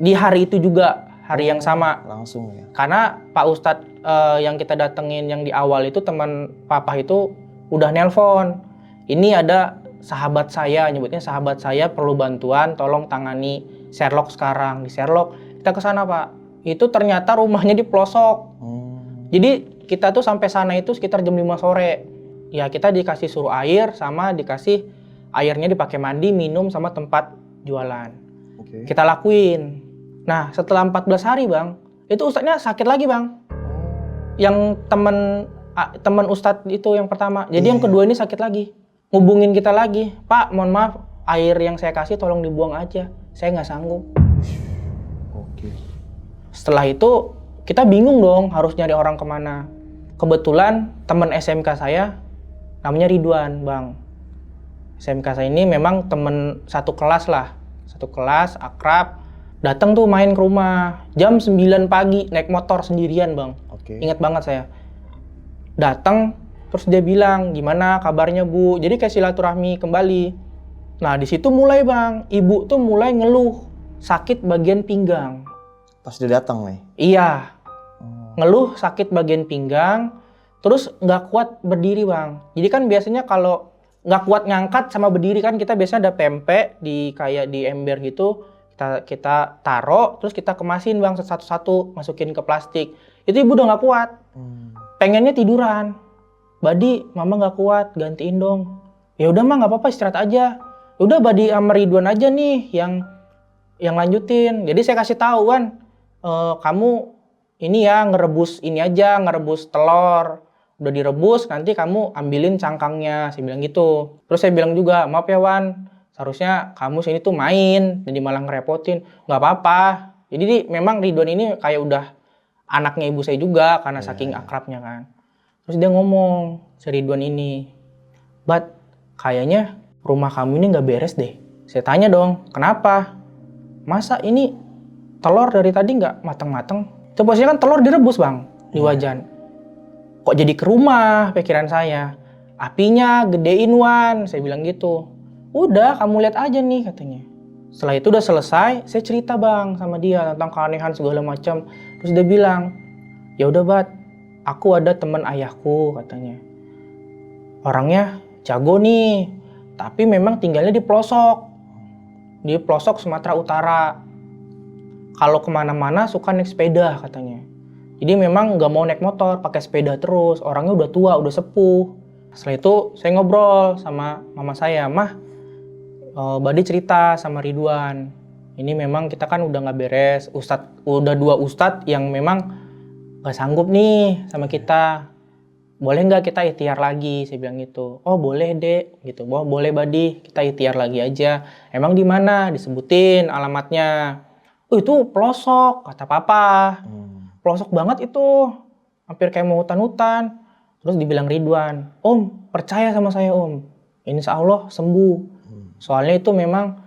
Di hari itu juga, hari yang sama. Langsung ya? Karena Pak Ustadz yang kita datengin yang di awal itu, teman papa itu udah nelpon. Ini ada sahabat saya, nyebutnya sahabat saya perlu bantuan, tolong tangani Sherlock sekarang. Di Sherlock, kita ke sana Pak. Itu ternyata rumahnya di pelosok. Jadi kita tuh sampai sana itu sekitar jam 5 sore. Ya kita dikasih suruh air, sama dikasih airnya dipakai mandi, minum, sama tempat jualan. Kita lakuin. Nah setelah 14 hari Bang, itu ustadznya sakit lagi Bang. Yang teman ustadz itu yang pertama. Jadi yang kedua ini sakit lagi. Ngubungin kita lagi. Pak mohon maaf, air yang saya kasih tolong dibuang aja. Saya nggak sanggup. Setelah itu kita bingung dong harus nyari orang kemana. Kebetulan teman SMK saya namanya Ridwan Bang. SMK saya ini memang teman satu kelas lah. Satu kelas, akrab. Datang tuh main ke rumah jam 9 pagi naik motor sendirian Bang. Ingat banget saya. Datang terus dia bilang, gimana kabarnya Bu? Jadi kayak silaturahmi kembali. Nah di situ mulai Bang, ibu tuh mulai ngeluh sakit bagian pinggang. Pas dia datang nih? Iya. Ngeluh sakit bagian pinggang, terus nggak kuat berdiri Bang. Jadi kan biasanya kalau nggak kuat ngangkat sama berdiri kan kita biasanya ada pempek di kayak di ember gitu. Kita taruh, terus kita kemasin Bang satu-satu, masukin ke plastik. Itu ibu udah nggak kuat. Pengennya tiduran. Badi, mama nggak kuat, gantiin dong. Ya udah mah nggak apa-apa, istirahat aja. Udah Badi sama Ridwan aja nih yang lanjutin. Jadi saya kasih tahu Wan, kamu ini ya ngerebus ini aja, ngerebus telur. Udah direbus, nanti kamu ambilin cangkangnya. Saya bilang gitu. Terus saya bilang juga, maaf ya Wan, seharusnya kamu sini tuh main, jadi malah ngerepotin. Nggak apa-apa. Jadi memang Ridwan ini kayak udah anaknya ibu saya juga, karena saking akrabnya kan. Terus dia ngomong, si Ridwan ini, Bat, kayaknya rumah kamu ini nggak beres deh. Saya tanya dong, kenapa? Masa ini telur dari tadi nggak mateng-mateng? Itu posisinya kan telur direbus bang, di wajan. Kok jadi ke rumah pikiran saya? Apinya gedein Wan, saya bilang gitu. Udah kamu lihat aja nih katanya. Setelah itu udah selesai, saya cerita bang sama dia tentang keanehan segala macam. Terus dia bilang, ya udah Bat, aku ada teman ayahku katanya. Orangnya jago nih, tapi memang tinggalnya di pelosok Sumatera Utara. Kalau kemana-mana suka naik sepeda katanya. Jadi memang nggak mau naik motor, pakai sepeda terus. Orangnya udah tua, udah sepuh. Setelah itu saya ngobrol sama mama saya, Mah, Badi cerita sama Ridwan. Ini memang kita kan udah nggak beres. Udah 2 ustadz yang memang nggak sanggup nih sama kita. Boleh nggak kita ikhtiar lagi? Saya bilang gitu. Oh boleh dek, gitu. Oh boleh Badi, kita ikhtiar lagi aja. Emang di mana? Disebutin alamatnya. Oh itu pelosok, kata papa. Pelosok banget itu, hampir kayak mau hutan-hutan. Terus dibilang Ridwan, Om percaya sama saya Om, insya Allah sembuh. Soalnya itu memang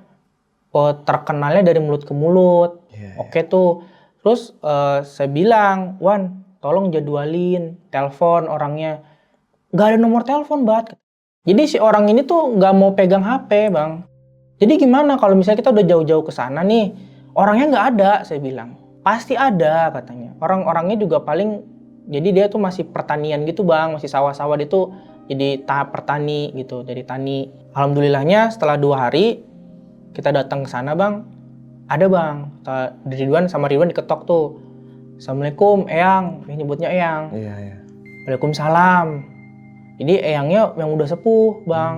terkenalnya dari mulut ke mulut. Oke tuh. Terus saya bilang, Wan tolong jadwalin telepon orangnya. Gak ada nomor telepon Bat. Jadi si orang ini tuh gak mau pegang HP bang. Jadi gimana kalau misalnya kita udah jauh-jauh ke sana nih, orangnya gak ada, saya bilang. Pasti ada katanya. Orang-orangnya juga paling, jadi dia tuh masih pertanian gitu bang, masih sawah-sawah, dia tuh jadi tahap pertani gitu, dari tani. Alhamdulillahnya setelah 2 hari kita datang ke sana bang, ada bang, Ridwan sama Ridwan diketok tuh. Assalamualaikum Eyang, dia nyebutnya Eyang. Iya. Waalaikumsalam. Jadi Eyangnya yang udah sepuh bang.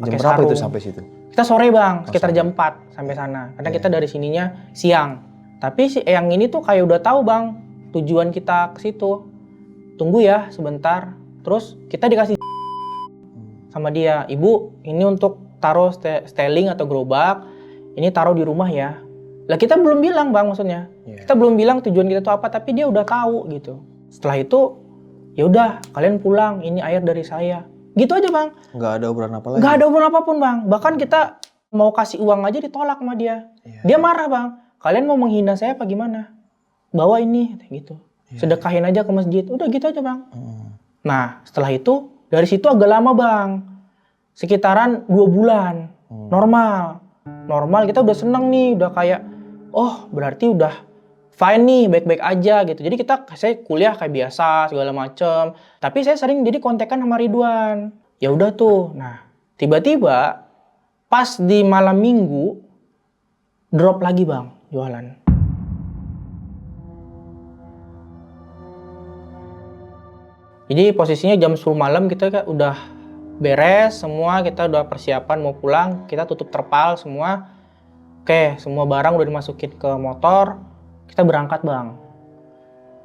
Jam berapa itu sampai situ? Kita sore bang, sekitar jam 4 sampai sana. Karena kita dari sininya siang. Tapi si Eyang ini tuh kayak udah tahu bang, tujuan kita ke situ. Tunggu ya sebentar. Terus kita dikasih sama dia, Ibu ini untuk taruh styling atau gerobak, ini taruh di rumah ya. Lah kita belum bilang bang maksudnya. Kita belum bilang tujuan kita tuh apa, tapi dia udah tahu gitu. Setelah itu, ya udah kalian pulang, ini air dari saya. Gitu aja bang. Nggak ada obrolan apa lagi? Nggak ada obrolan apapun bang. Bahkan kita mau kasih uang aja ditolak sama dia. Dia marah bang. Kalian mau menghina saya apa gimana? Bawa ini, gitu. Sedekahin aja ke masjid. Udah gitu aja bang. Nah setelah itu, dari situ agak lama bang. Sekitaran 2 bulan. Normal kita udah seneng nih. Udah kayak, oh berarti udah fine nih, baik-baik aja gitu. Jadi saya kuliah kayak biasa, segala macem. Tapi saya sering jadi kontekan sama Ridwan. Ya udah tuh. Nah tiba-tiba pas di malam minggu, drop lagi bang jualan. Jadi posisinya jam 10 malam kita kan udah beres semua, kita udah persiapan mau pulang, kita tutup terpal semua. Oke, semua barang udah dimasukin ke motor, kita berangkat bang.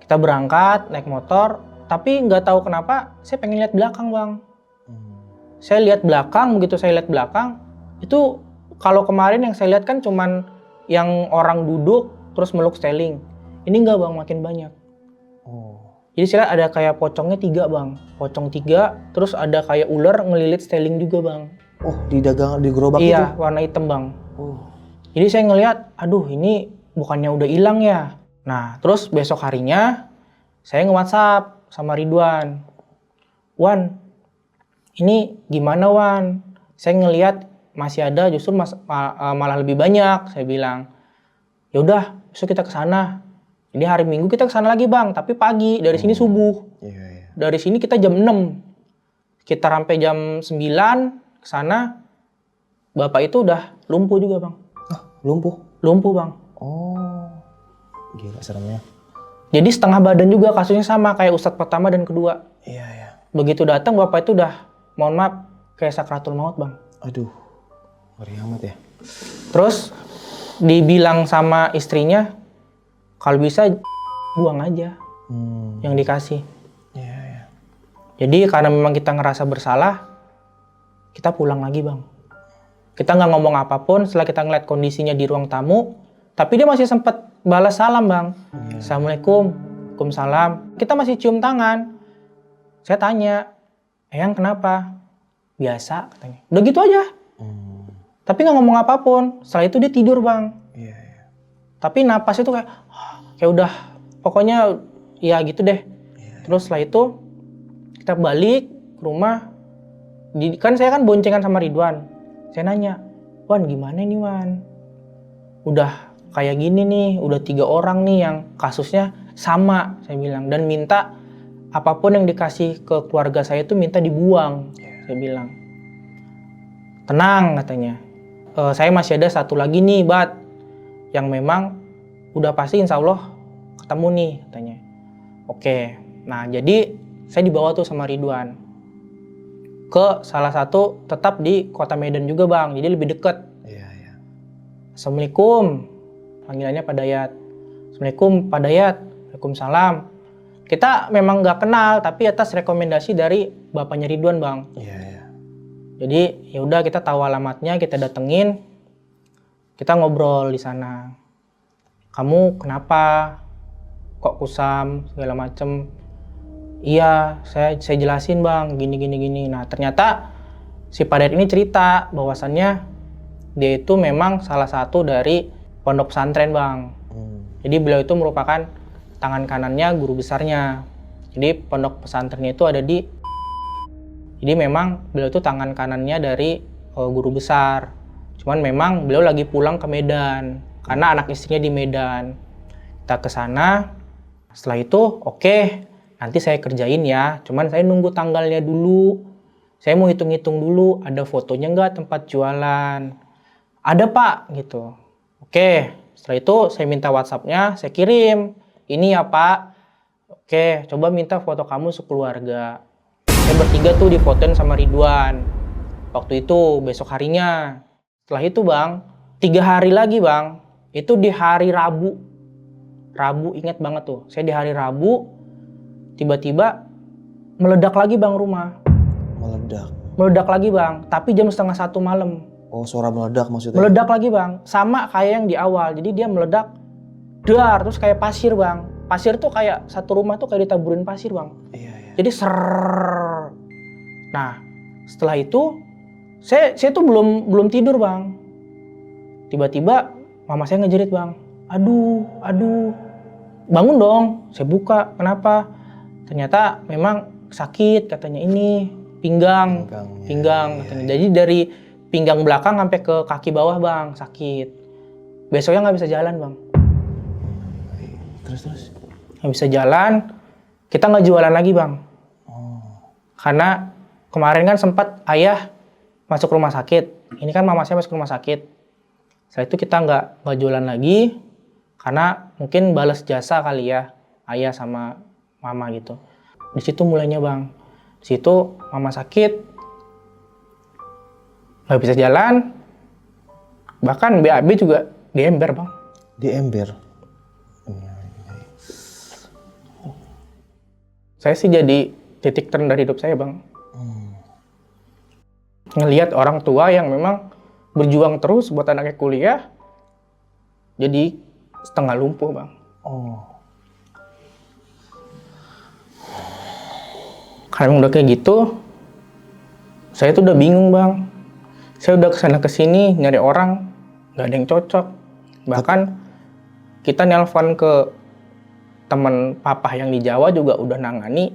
Kita berangkat naik motor, tapi nggak tahu kenapa saya pengen lihat belakang bang. Saya lihat belakang, begitu saya lihat belakang, itu kalau kemarin yang saya lihat kan cuman yang orang duduk terus meluk styling. Ini enggak bang, makin banyak. Jadi saya lihat ada kayak pocongnya 3 bang. Pocong 3, terus ada kayak ular ngelilit styling juga bang. Oh, di gerobak itu? Iya, warna hitam bang. Jadi saya ngelihat, aduh ini bukannya udah hilang ya. Nah, terus besok harinya saya nge-WhatsApp sama Ridwan. Wan, ini gimana Wan? Saya ngelihat masih ada, justru malah lebih banyak, saya bilang. Ya udah, besok kita ke sana. Jadi hari Minggu kita ke sana lagi bang, tapi pagi, dari sini subuh. Dari sini kita jam 6. Kita sampai jam 9 ke sana, bapak itu udah lumpuh juga bang. Lumpuh? Lumpuh bang. Oh, gila seremnya. Jadi setengah badan juga, kasusnya sama kayak ustadz pertama dan kedua. Iya. begitu datang bapak itu udah, mohon maaf, kayak sakratul maut bang. Aduh, ngeri amat ya. Terus dibilang sama istrinya, kalau bisa buang aja yang dikasih. Iya, iya. Jadi karena memang kita ngerasa bersalah, kita pulang lagi bang. Kita nggak ngomong apapun setelah kita ngeliat kondisinya di ruang tamu, tapi dia masih sempat balas salam bang. Assalamualaikum, waalaikumsalam. Kita masih cium tangan. Saya tanya, Eyang kenapa? Biasa katanya. Udah gitu aja. Tapi nggak ngomong apapun. Setelah itu dia tidur bang. Iya, iya. Tapi napasnya tuh kayak udah, pokoknya ya gitu deh. Terus setelah itu kita balik ke rumah. Kan saya kan boncengan sama Ridwan. Saya nanya, Wan gimana nih Wan? Udah kayak gini nih, udah 3 orang nih yang kasusnya sama, saya bilang. Dan minta apapun yang dikasih ke keluarga saya itu minta dibuang, saya bilang. Tenang katanya. Saya masih ada satu lagi nih Bat, yang memang udah pasti insya Allah ketemu nih katanya. Oke, nah jadi saya dibawa tuh sama Ridwan ke salah satu, tetap di kota Medan juga bang, jadi lebih deket. Iya, iya. Assalamualaikum, panggilannya Pak Dayat. Assalamualaikum Pak Dayat. Waalaikumsalam. Kita memang nggak kenal, tapi atas rekomendasi dari bapaknya Ridwan bang. Iya, iya. Jadi ya udah kita tahu alamatnya, kita datengin, kita ngobrol di sana. Kamu kenapa? Kok kusam segala macem? Iya, saya jelasin bang, gini. Nah ternyata si Pak Dayat ini cerita bahwasannya dia itu memang salah satu dari pondok pesantren bang. Jadi beliau itu merupakan tangan kanannya guru besarnya. Jadi pondok pesantrennya itu ada di, jadi memang beliau itu tangan kanannya dari guru besar. Cuman memang beliau lagi pulang ke Medan karena anak istrinya di Medan. Kita ke sana. Setelah itu oke, nanti saya kerjain ya. Cuman saya nunggu tanggalnya dulu. Saya mau hitung-hitung dulu, ada fotonya nggak tempat jualan? Ada Pak, gitu. Oke, setelah itu saya minta WhatsApp-nya, saya kirim. Ini ya Pak. Oke, coba minta foto kamu sekeluarga. Saya bertiga tuh difotoin sama Ridwan. Waktu itu, besok harinya. Setelah itu bang, 3 hari lagi bang, itu di hari Rabu. Rabu, ingat banget tuh. Saya di hari Rabu, tiba-tiba meledak lagi bang rumah. Meledak. Meledak lagi bang, tapi jam 1:30 malam. Oh, suara meledak maksudnya? Meledak lagi bang, sama kayak yang di awal. Jadi dia meledak, dar, terus kayak pasir bang. Pasir tuh kayak satu rumah tuh kayak ditaburin pasir bang. Iya, iya. Jadi serrrr. Nah, setelah itu saya tuh belum tidur bang. Tiba-tiba mama saya ngejerit bang. Aduh. Bangun dong. Saya buka. Kenapa? Ternyata memang sakit katanya, ini pinggang katanya. Jadi dari pinggang belakang sampai ke kaki bawah bang, sakit. Besoknya nggak bisa jalan bang. Terus? Nggak bisa jalan. Kita nggak jualan lagi bang. Karena kemarin kan sempat ayah masuk rumah sakit. Ini kan mama saya masuk rumah sakit. Setelah itu kita nggak jualan lagi. Karena mungkin balas jasa kali ya, ayah sama mama gitu. Di situ mulainya bang. Di situ mama sakit, nggak bisa jalan. Bahkan BAB juga di ember bang. Di ember? Saya sih jadi titik terendah hidup saya bang. Ngelihat orang tua yang memang berjuang terus buat anaknya kuliah, jadi setengah lumpuh bang. Karena udah kayak gitu, saya tuh udah bingung bang. Saya udah kesana kesini nyari orang, nggak ada yang cocok. Bahkan kita nelpon ke teman papa yang di Jawa juga udah nangani,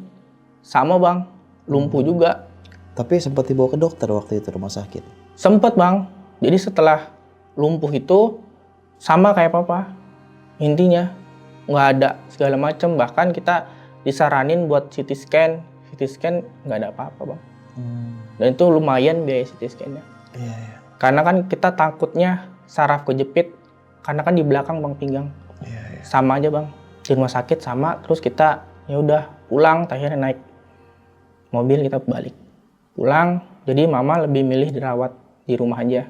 sama bang, lumpuh juga. Tapi sempat dibawa ke dokter waktu itu rumah sakit? Sempet bang. Jadi setelah lumpuh itu sama kayak papa. Intinya nggak ada segala macam. Bahkan kita disaranin buat CT scan nggak ada apa-apa bang. Dan itu lumayan biaya CT scan-nya. Iya. Karena kan kita takutnya saraf kejepit, karena kan di belakang bang pinggang. Iya. Sama aja bang. Di rumah sakit sama, terus kita ya udah pulang, akhirnya naik mobil kita balik. Pulang, jadi mama lebih milih dirawat di rumah aja.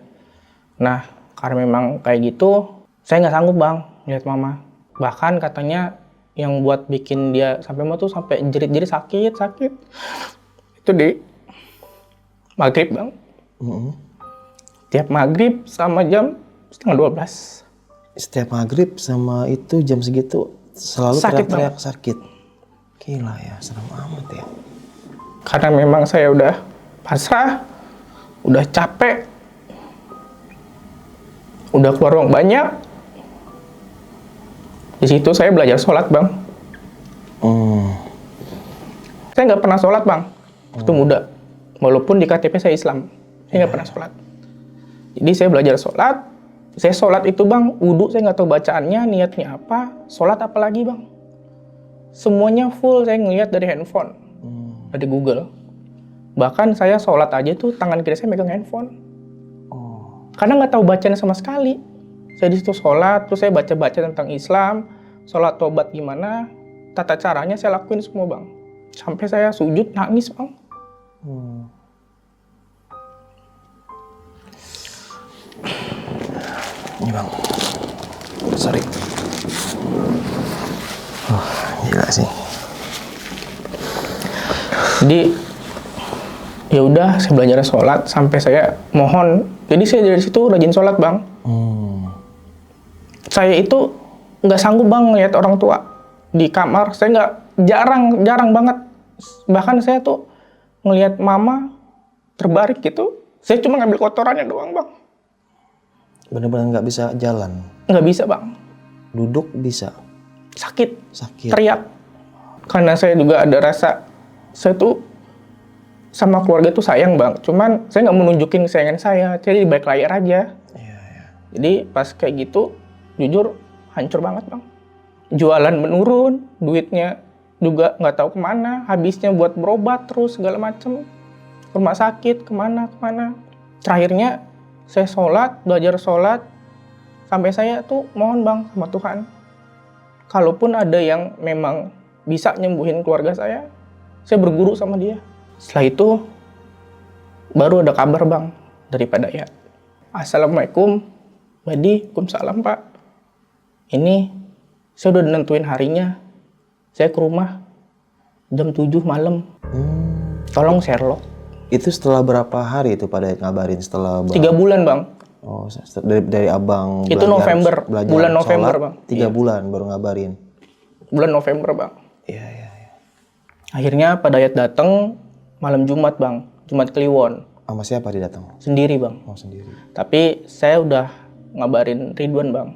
Nah, karena memang kayak gitu, saya nggak sanggup bang lihat mama. Bahkan katanya yang buat bikin dia sampai mau tuh sampai jerit-jerit sakit. Itu di maghrib bang. Tiap maghrib sama jam 11:30. Setiap maghrib sama itu jam segitu selalu Sakit, teriak-teriak sakit. Gila ya, serem amat ya. Karena memang saya udah pasrah, udah capek, udah keluar uang banyak. Di situ saya belajar sholat bang. Saya nggak pernah sholat bang, waktu muda. Walaupun di KTP saya Islam, saya nggak pernah sholat. Jadi saya belajar sholat. Saya sholat itu bang, wudhu saya nggak tahu bacaannya, niatnya apa, sholat apa lagi bang. Semuanya full saya ngeliat dari handphone, dari Google. Bahkan saya sholat aja tuh tangan kiri saya megang handphone. Karena nggak tahu bacanya sama sekali. Saya di situ sholat, terus saya baca-baca tentang Islam, sholat tobat gimana, tata caranya saya lakuin semua bang. Sampai saya sujud nangis bang. Ini bang, sorry. Gila sih. Jadi ya udah saya belajar sholat sampai saya mohon. Jadi saya dari situ rajin sholat bang. Saya itu nggak sanggup bang ngeliat orang tua di kamar. Saya nggak, jarang banget. Bahkan saya tuh ngeliat mama terbaring gitu. Saya cuma ngambil kotorannya doang bang. Bener-bener nggak bisa jalan. Nggak bisa bang. Duduk bisa. Sakit. Sakit. Teriak. Karena saya juga ada rasa saya tuh sama keluarga tuh sayang bang. Cuman saya nggak menunjukin kesayangan saya. Jadi di balik layar aja. Iya. Jadi pas kayak gitu, jujur hancur banget bang. Jualan menurun, duitnya juga nggak tahu kemana. Habisnya buat berobat terus segala macem. Rumah sakit kemana. Terakhirnya saya sholat, belajar sholat. Sampai saya tuh mohon bang sama Tuhan. Kalaupun ada yang memang bisa nyembuhin keluarga saya berguru sama dia. Setelah itu baru ada kabar bang dari Pak Dayat. Assalamualaikum, Badi, Waalaikumsalam Pak. Ini saya udah nentuin harinya. Saya ke rumah jam 7 malam. Tolong Sherlock. Itu setelah berapa hari itu pada ngabarin? Setelah 3 bulan bang. Oh, dari abang Itu November, bulan November bang. 3 bulan baru ngabarin. Bulan November bang. Iya. Akhirnya Pak Dayat datang malam Jumat bang, Jumat Kliwon. Sama siapa dia datang? Sendiri bang. Oh, sendiri. Tapi saya udah ngabarin Ridwan bang.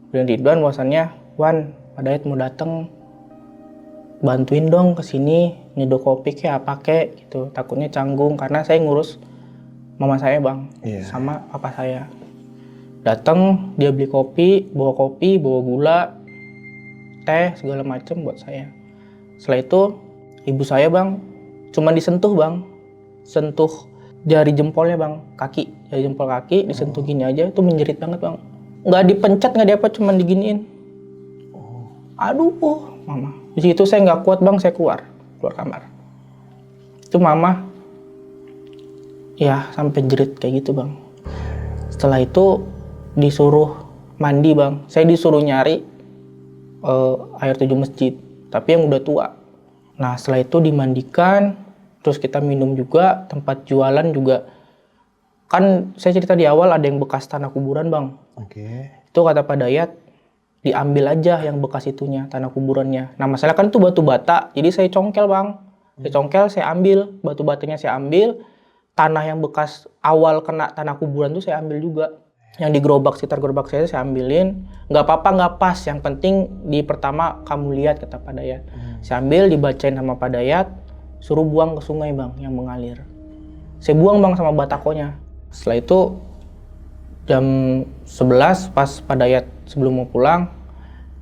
Dan Ridwan bahwasannya, Wan, Pak Dayat mau datang, bantuin dong kesini nyeduh kopi kayak apa kek gitu. Takutnya canggung karena saya ngurus mama saya bang, sama papa saya. Datang dia beli kopi, bawa gula, teh segala macem buat saya. Setelah itu ibu saya bang, cuma disentuh bang, sentuh jari jempolnya bang, jari jempol kaki disentuh gini aja, itu menjerit banget bang. Nggak dipencet, nggak diapa, cuma diginiin. Aduh, mama. Di situ saya nggak kuat bang, saya keluar kamar. Itu mama, ya sampai jerit kayak gitu bang. Setelah itu disuruh mandi bang. Saya disuruh nyari air 7 masjid, tapi yang udah tua. Nah setelah itu dimandikan, terus kita minum juga, tempat jualan juga. Kan saya cerita di awal ada yang bekas tanah kuburan bang. Oke. Itu kata Pak Dayat, diambil aja yang bekas itunya, tanah kuburannya. Nah masalah kan itu batu bata, jadi saya congkel bang. Saya ambil, batu batanya saya ambil, tanah yang bekas awal kena tanah kuburan tuh saya ambil juga. Yang di gerobak, sekitar gerobak saya ambilin. Nggak apa-apa, nggak pas, yang penting di pertama kamu lihat, kata Pak Dayat. Saya ambil, dibacain sama Pak Dayat, suruh buang ke sungai bang, yang mengalir. Saya buang bang sama batakonya. Setelah itu jam 11 pas Pak Dayat sebelum mau pulang,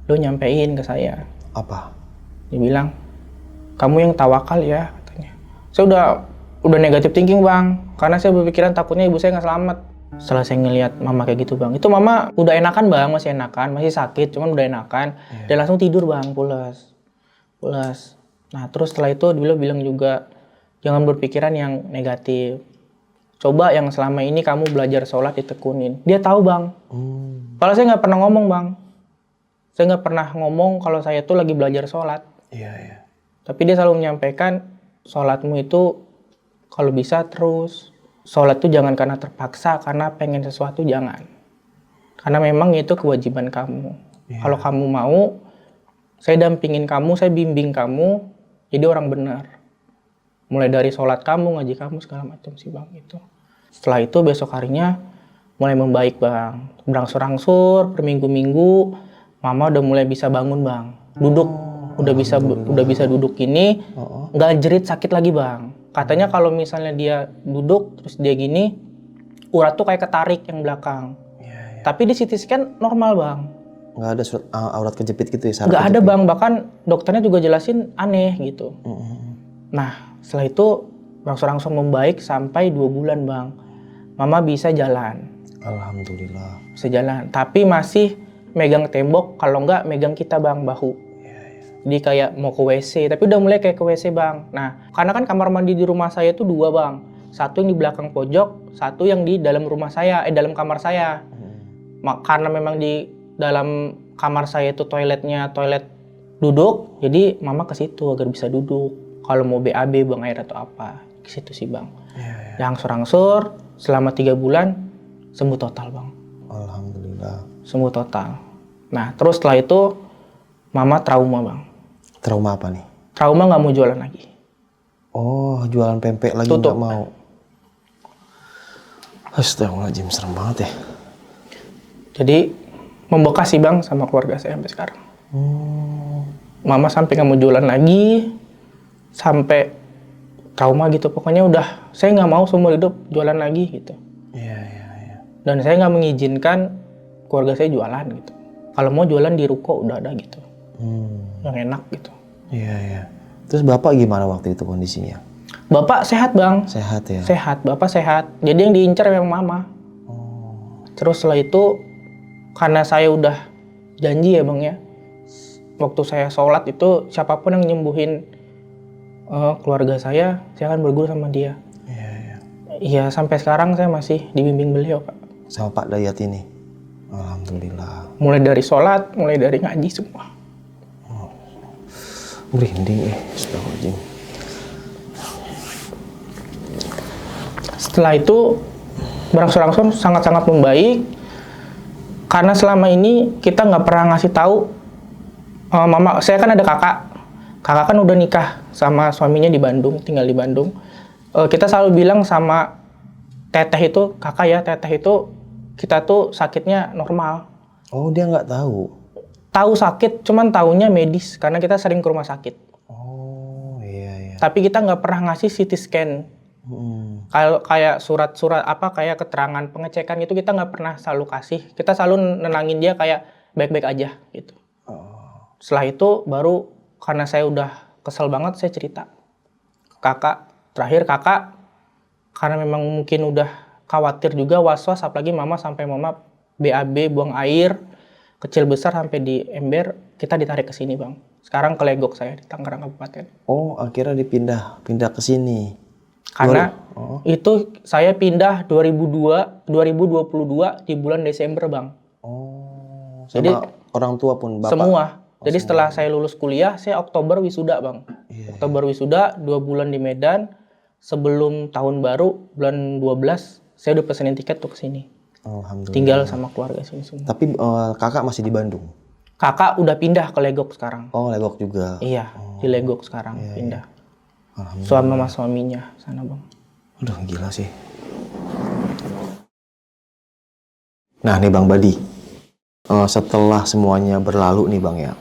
lo nyampein ke saya. Apa? Dia bilang, kamu yang tawakal ya, katanya. Saya udah negatif thinking bang, karena saya berpikiran takutnya ibu saya nggak selamat. Setelah saya ngelihat mama kayak gitu bang, itu mama udah enakan bang, masih enakan, masih sakit, cuman udah enakan. Dia langsung tidur bang, pulas. Nah terus setelah itu dia bilang juga, Jangan berpikiran yang negatif. Coba yang selama ini kamu belajar sholat ditekunin. Dia tahu bang. Kalau saya nggak pernah ngomong bang. Saya nggak pernah ngomong kalau saya tuh lagi belajar sholat. Iya, iya. Tapi dia selalu menyampaikan sholatmu itu kalau bisa terus. Sholat tuh jangan karena terpaksa, karena pengen sesuatu jangan. Karena memang itu kewajiban kamu. Kalau kamu mau, saya dampingin kamu, saya bimbing kamu, jadi orang benar. Mulai dari sholat kamu, ngaji kamu, segala macam sih bang itu. Setelah itu besok harinya mulai membaik bang. Berangsur-angsur, per minggu-minggu, mama udah mulai bisa bangun bang. Duduk, udah bisa duduk gini, nggak jerit sakit lagi bang. Katanya kalau misalnya dia duduk, terus dia gini, urat tuh kayak ketarik yang belakang. Tapi di CT scan normal bang. Nggak ada aurat kejepit gitu ya? Nggak ada bang, bahkan dokternya juga jelasin aneh gitu. Nah setelah itu berangsur-angsur membaik sampai 2 bulan bang. Mama bisa jalan. Alhamdulillah. Bisa jalan, tapi masih megang tembok, kalau nggak megang kita bang, bahu. Jadi kayak mau ke WC, tapi udah mulai kayak ke WC bang. Nah karena kan kamar mandi di rumah saya itu 2 bang. Satu yang di belakang pojok, satu yang di dalam rumah saya, dalam kamar saya. Karena memang di dalam kamar saya itu toiletnya toilet duduk, jadi mama ke situ agar bisa duduk. Kalau mau BAB, buang air atau apa, ke situ sih bang. Yang angsur-angsur selama 3 bulan sembuh total bang. Alhamdulillah. Sembuh total. Nah terus setelah itu mama trauma bang. Trauma apa nih? Trauma nggak mau jualan lagi. Oh, jualan pempek lagi Tutup. nggak mau. Astagfirullahaladzim, serem banget ya. Jadi membekas sih bang sama keluarga saya sampai sekarang. Mama sampai nggak mau jualan lagi, sampai trauma gitu. Pokoknya udah, saya nggak mau seumur hidup jualan lagi gitu. Iya. Dan saya nggak mengizinkan keluarga saya jualan gitu. Kalau mau jualan di ruko udah ada gitu, yang enak gitu. Iya. Terus bapak gimana waktu itu kondisinya? Bapak sehat bang. Sehat ya? Sehat, bapak sehat. Jadi yang diincar memang mama. Terus setelah itu, karena saya udah janji ya bang ya, waktu saya sholat itu siapapun yang nyembuhin keluarga saya akan berguru sama dia. Iya, sampai sekarang saya masih dibimbing beliau pak. Sama Pak Dayat ini? Alhamdulillah. Mulai dari sholat, mulai dari ngaji semua. Merinding astagfirullahaladzim. Setelah itu berangsur-angsur sangat-sangat membaik. Karena selama ini kita nggak pernah ngasih tahu. Mama, saya kan ada kakak. Kakak kan udah nikah sama suaminya di Bandung, tinggal di Bandung. Kita selalu bilang sama teteh itu, kakak ya, teteh itu kita tuh sakitnya normal. Oh, dia nggak tahu? Tahu sakit, cuman taunya medis karena kita sering ke rumah sakit. Oh, iya. Tapi kita nggak pernah ngasih CT scan. Kalau kayak surat-surat apa kayak keterangan pengecekan itu kita nggak pernah selalu kasih. Kita selalu nenangin dia kayak baik-baik aja gitu. Setelah itu baru karena saya udah kesel banget saya cerita kakak. Terakhir kakak karena memang mungkin udah khawatir juga was-was, apalagi mama sampai mama BAB buang air kecil besar sampai di ember, kita ditarik ke sini bang. Sekarang ke Legok saya di Tangerang Kabupaten. Oh, akhirnya pindah ke sini. Karena itu saya pindah 2022 di bulan Desember bang. Oh, sama Jadi orang tua pun bapak? Semua. Jadi setelah saya lulus kuliah, saya Oktober wisuda bang. Oktober wisuda, 2 bulan di Medan. Sebelum tahun baru, bulan 12, saya udah pesenin tiket tuh ke sini. Alhamdulillah. Tinggal sama keluarga sini semua. Tapi kakak masih di Bandung? Kakak udah pindah ke Legok sekarang. Oh, Legok juga? Iya, di Legok sekarang pindah. Sama suaminya sana bang. Aduh, gila sih. Nah nih Bang Badi, setelah semuanya berlalu nih Bang ya,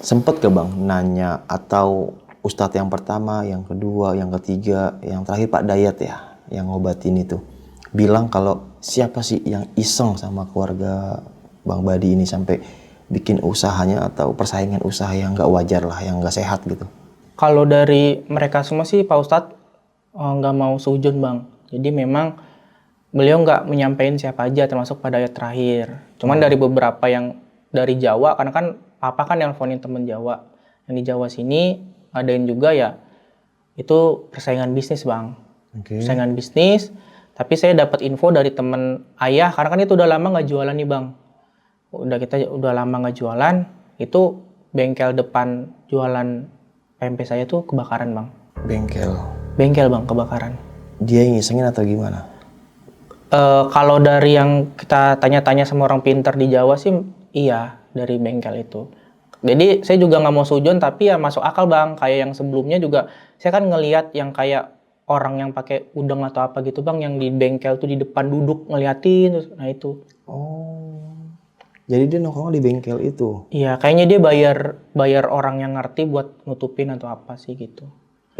sempet gak Bang nanya atau Ustadz yang pertama, yang kedua, yang ketiga, yang terakhir Pak Dayat ya, yang ngobatin itu, bilang kalau siapa sih yang iseng sama keluarga Bang Badi ini sampai bikin usahanya atau persaingan usaha yang nggak wajar lah, yang nggak sehat gitu? Kalau dari mereka semua sih Pak Ustadz nggak mau seujun bang. Jadi memang beliau nggak menyampaikan siapa aja termasuk Pak Dayat terakhir. Cuman dari beberapa yang dari Jawa, karena kan papa kan nelponin temen Jawa. Yang di Jawa sini adain juga ya Itu persaingan bisnis bang. Oke. Persaingan bisnis. Tapi saya dapat info dari temen ayah, karena kan itu udah lama nggak jualan nih bang. Kita udah lama nggak jualan. Itu bengkel depan jualan pempek saya tuh kebakaran bang. Bengkel bang kebakaran. Dia yang ngisengin atau gimana? Kalau dari yang kita tanya-tanya sama orang pintar di Jawa sih, iya dari bengkel itu. Jadi saya juga nggak mau sujon, tapi ya masuk akal bang. Kayak yang sebelumnya juga, saya kan ngelihat yang kayak orang yang pakai udeng atau apa gitu bang, yang di bengkel tuh di depan duduk ngeliatin, terus, nah itu. Oh. Jadi dia nongkrong di bengkel itu. Iya, kayaknya dia bayar orang yang ngerti buat nutupin atau apa sih gitu.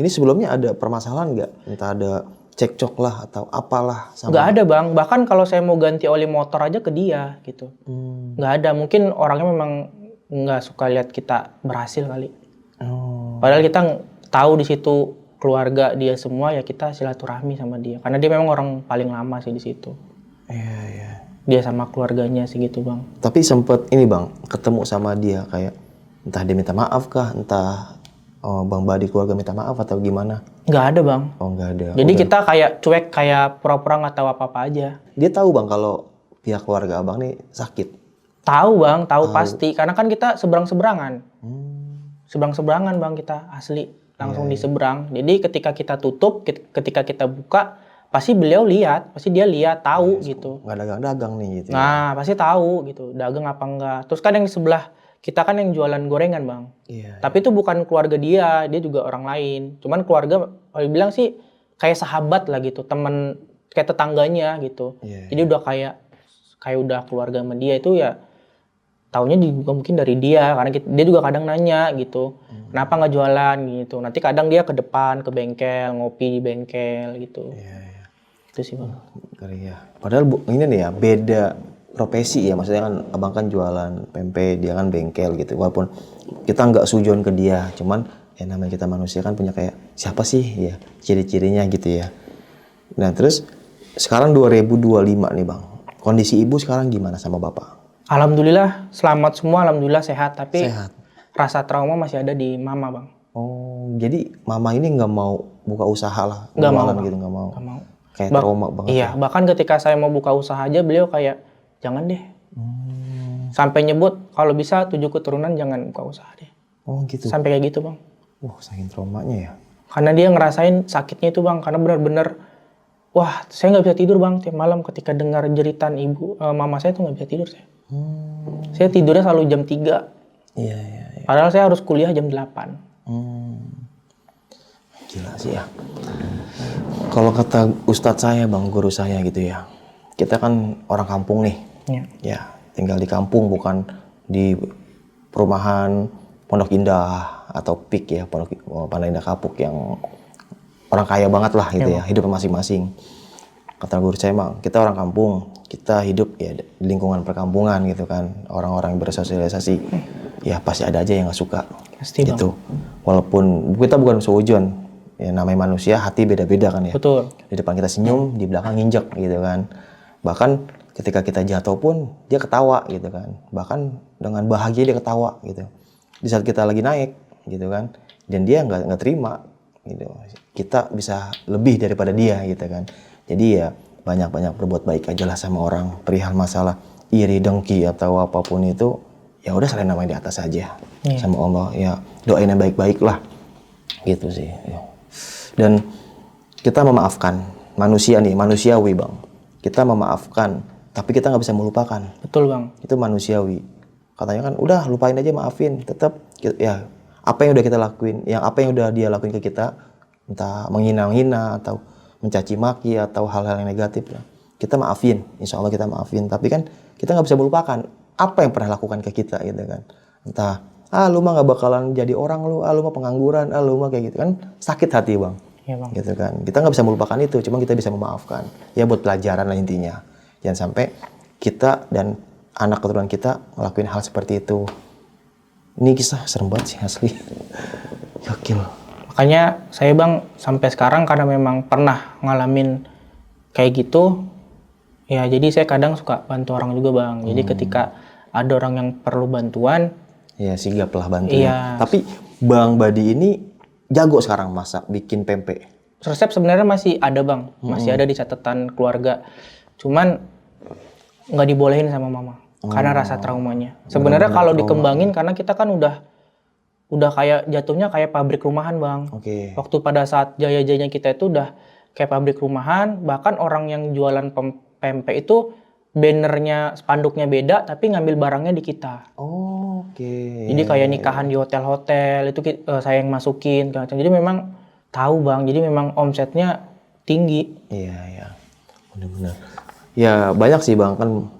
Ini sebelumnya ada permasalahan nggak? Entah ada cekcok lah atau apalah sama. Nggak ada bang, bahkan kalau saya mau ganti oli motor aja ke dia gitu. Nggak ada, mungkin orangnya memang nggak suka lihat kita berhasil kali. Oh. Padahal kita tahu di situ keluarga dia semua, ya kita silaturahmi sama dia. Karena dia memang orang paling lama sih di situ. Iya, iya. Dia sama keluarganya sih gitu bang. Tapi sempet ini bang, ketemu sama dia kayak entah dia minta maaf kah, entah Bang Badi keluarga minta maaf atau gimana? Nggak ada bang. Oh nggak ada. Jadi kita kayak cuek, kayak pura-pura nggak tahu apa-apa aja. Dia tahu bang kalau pihak keluarga abang nih sakit. Tahu bang, tahu pasti. Karena kan kita seberang-seberangan. Seberang-seberangan bang kita, asli. Langsung di seberang. Jadi ketika kita tutup, ketika kita buka, pasti beliau lihat, pasti dia lihat, tahu gitu. Nggak dagang-dagang nih gitu. Nah, pasti tahu gitu, dagang apa enggak. Terus kan yang di sebelah, kita kan yang jualan gorengan bang. Iya. Tapi itu bukan keluarga dia juga orang lain. Cuman keluarga, kalau bilang sih kayak sahabat lah gitu, temen, kayak tetangganya gitu. Iya, Jadi udah kayak udah keluarga sama dia itu ya, taunya juga mungkin dari dia, karena dia juga kadang nanya gitu, kenapa nggak jualan gitu. Nanti kadang dia ke depan, ke bengkel, ngopi di bengkel gitu. Iya, iya. Itu sih bang. Kali ya. Padahal ini nih ya beda profesi ya, maksudnya kan abang kan jualan pempek, dia kan bengkel gitu. Walaupun kita nggak sujon ke dia, cuman ya namanya kita manusia kan punya kayak siapa sih ya ciri-cirinya gitu ya. Nah terus sekarang 2025 nih bang, kondisi ibu sekarang gimana sama bapak? Alhamdulillah selamat semua, alhamdulillah sehat. Tapi Sehat. rasa trauma masih ada di mama bang. Oh jadi mama ini nggak mau buka usaha lah, Nggak mau, jualan Bang. gitu nggak mau. Nggak mau. Kayak trauma banget. Iya, bahkan ketika saya mau buka usaha aja beliau kayak jangan deh. Sampai nyebut kalau bisa 7 keturunan jangan buka usaha deh. Oh gitu. Sampai kayak gitu bang. Wah saking traumanya ya. Karena dia ngerasain sakitnya itu bang. Karena benar-benar, wah saya nggak bisa tidur bang tiap malam ketika dengar jeritan mama saya tuh nggak bisa tidur saya. Saya tidurnya selalu jam 3. Iya iya. Iya. Padahal saya harus kuliah jam 8. Gila sih ya. Kalau kata ustadz saya bang, guru saya gitu ya. Kita kan orang kampung nih. Iya. Ya, tinggal di kampung bukan di perumahan Pondok Indah atau PIK ya, Pandai Indah Kapuk yang orang kaya banget lah gitu ya, hidupnya masing-masing. Kata guru saya bang, kita orang kampung, kita hidup ya di lingkungan perkampungan gitu kan, orang-orang yang bersosialisasi, ya pasti ada aja yang nggak suka. Pasti bang. Gitu. Walaupun kita bukan seujon, ya namanya manusia hati beda-beda kan ya. Betul. Di depan kita senyum, di belakang nginjek gitu kan. Bahkan ketika kita jatuh pun dia ketawa gitu kan. Bahkan dengan bahagia dia ketawa gitu. Di saat kita lagi naik gitu kan. Dan dia nggak terima gitu. Kita bisa lebih daripada dia gitu kan. Jadi ya banyak-banyak berbuat baik aja lah sama orang. Perihal masalah iri, dengki atau apapun itu, ya udah selain namanya di atas aja. Sama Allah ya doain yang baik-baik lah. Gitu sih. Dan kita memaafkan manusia nih, manusiawi bang. Kita memaafkan, tapi kita nggak bisa melupakan. Betul bang. Itu manusiawi. Katanya kan, udah lupain aja, maafin. Tetap ya apa yang udah kita lakuin, apa yang udah dia lakuin ke kita, entah menghina-hina atau mencaci maki atau hal-hal yang negatif lah. Kita maafin, insya Allah kita maafin. Tapi kan kita nggak bisa melupakan apa yang pernah lakukan ke kita gitu kan. Entah lu mah nggak bakalan jadi orang lu mah pengangguran, lu mah kayak gitu kan, sakit hati bang. Iya bang. Gitu kan, kita nggak bisa melupakan itu, cuma kita bisa memaafkan. Ya buat pelajaran lah intinya. Jangan sampai kita dan anak keturunan kita ngelakuin hal seperti itu. Ini kisah serem banget sih asli. Gokil. Makanya saya bang sampai sekarang karena memang pernah ngalamin kayak gitu, ya jadi saya kadang suka bantu orang juga bang. Jadi ketika ada orang yang perlu bantuan, Ya sigap lah bantu. Iya. Tapi Bang Badi ini jago sekarang masak, bikin pempek? Resep sebenarnya masih ada bang, masih ada di catatan keluarga. Cuman nggak dibolehin sama mama karena rasa traumanya. Sebenarnya kalau dikembangin karena kita kan udah kayak jatuhnya kayak pabrik rumahan bang. Oke. Waktu pada saat jaya-jayanya kita itu udah kayak pabrik rumahan, bahkan orang yang jualan pempek itu bannernya, spanduknya beda, tapi ngambil barangnya di kita. Oke. Jadi kayak nikahan di hotel-hotel itu saya yang masukin. Jadi memang tahu bang, jadi memang omsetnya tinggi. Iya, benar-benar. Ya banyak sih bang, kan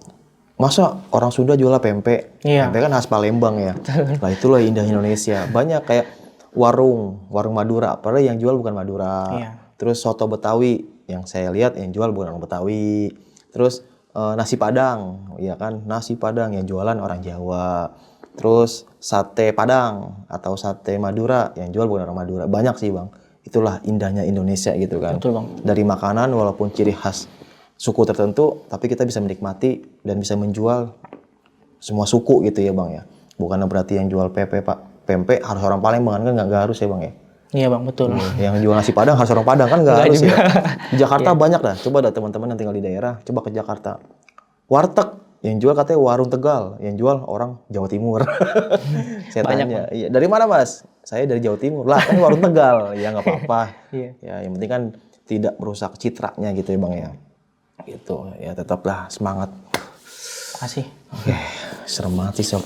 masa orang Sunda jual pempek? Iya. Pempek kan khas Palembang ya. Nah itulah indah Indonesia. Banyak kayak warung Madura, padahal yang jual bukan Madura. Iya. Terus soto Betawi, yang saya lihat yang jual bukan orang Betawi. Terus nasi Padang, ya kan, nasi Padang yang jualan orang Jawa. Terus sate Padang atau sate Madura yang jual bukan orang Madura. Banyak sih bang. Itulah indahnya Indonesia gitu kan. Betul bang. Dari makanan walaupun ciri khas suku tertentu, tapi kita bisa menikmati dan bisa menjual semua suku gitu ya bang ya. Bukan berarti yang jual pempek harus orang Palembang kan nggak harus ya bang ya. Iya bang, betul. Yang jual nasi Padang harus orang Padang kan nggak harus juga. ya. Di Jakarta banyak dah. Coba dah teman-teman yang tinggal di daerah, coba ke Jakarta. Warteg yang jual katanya warung Tegal, yang jual orang Jawa Timur. Saya Banyak, tanya, iya, dari mana mas? Saya dari Jawa Timur. Lah kan warung Tegal, ya nggak apa-apa. Iya. Ya yang penting kan tidak merusak citranya gitu ya bang ya. Gitu ya, tetaplah semangat. Makasih. Oke, serem banget sih sob.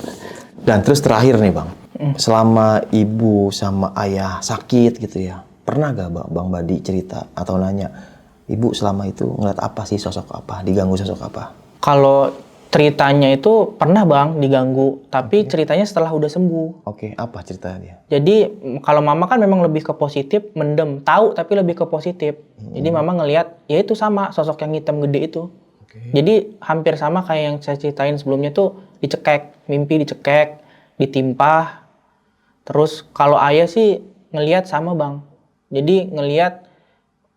Dan terus terakhir nih bang, selama ibu sama ayah sakit gitu ya, pernah gak bang Badi cerita atau nanya, ibu selama itu ngeliat apa sih, sosok apa, diganggu sosok apa? Kalau ceritanya itu pernah bang diganggu, tapi ceritanya setelah udah sembuh. Oke, apa ceritanya dia? Jadi kalau mama kan memang lebih ke positif, mendem, tahu tapi lebih ke positif. Jadi mama ngelihat ya itu sama sosok yang hitam gede itu. Jadi hampir sama kayak yang saya ceritain sebelumnya tuh dicekek, mimpi dicekek, ditimpa. Terus kalau ayah sih ngelihat sama bang. Jadi ngelihat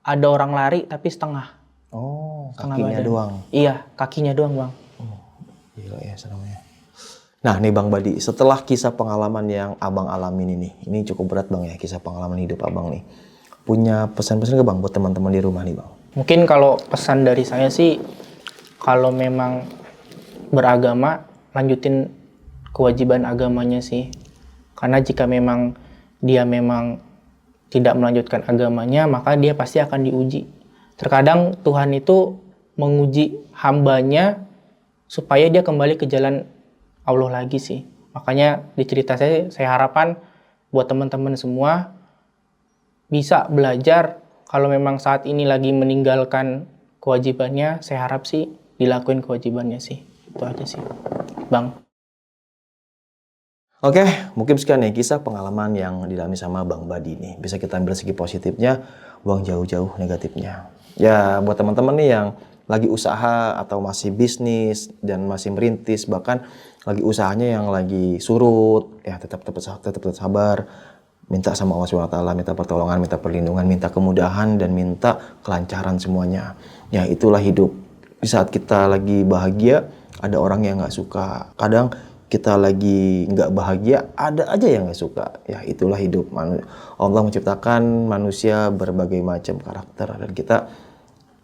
ada orang lari tapi setengah. Oh, Setengah kakinya badan. doang. Iya, kakinya doang bang. Gila ya seremnya. Nah nih Bang Badi, setelah kisah pengalaman yang abang alamin ini cukup berat bang ya, kisah pengalaman hidup abang nih. Punya pesan-pesan ke bang buat teman-teman di rumah nih bang? Mungkin kalau pesan dari saya sih, kalau memang beragama, lanjutin kewajiban agamanya sih. Karena jika memang dia memang tidak melanjutkan agamanya, maka dia pasti akan diuji. Terkadang Tuhan itu menguji hambanya supaya dia kembali ke jalan Allah lagi sih. Makanya di cerita saya harapan buat teman-teman semua bisa belajar. Kalau memang saat ini lagi meninggalkan kewajibannya, saya harap sih dilakuin kewajibannya sih. Itu aja sih, Bang. Oke, mungkin sekian ya kisah pengalaman yang dialami sama Bang Badi nih. Bisa kita ambil segi positifnya, buang jauh-jauh negatifnya. Ya, buat teman-teman nih yang lagi usaha atau masih bisnis dan masih merintis, bahkan lagi usahanya yang lagi surut, ya tetap sabar. Minta sama Allah SWT, minta pertolongan, minta perlindungan, minta kemudahan, dan minta kelancaran semuanya. Ya, itulah hidup. Di saat kita lagi bahagia, ada orang yang nggak suka. Kadang kita lagi nggak bahagia, ada aja yang nggak suka. Ya, itulah hidup. Allah menciptakan manusia berbagai macam karakter, dan kita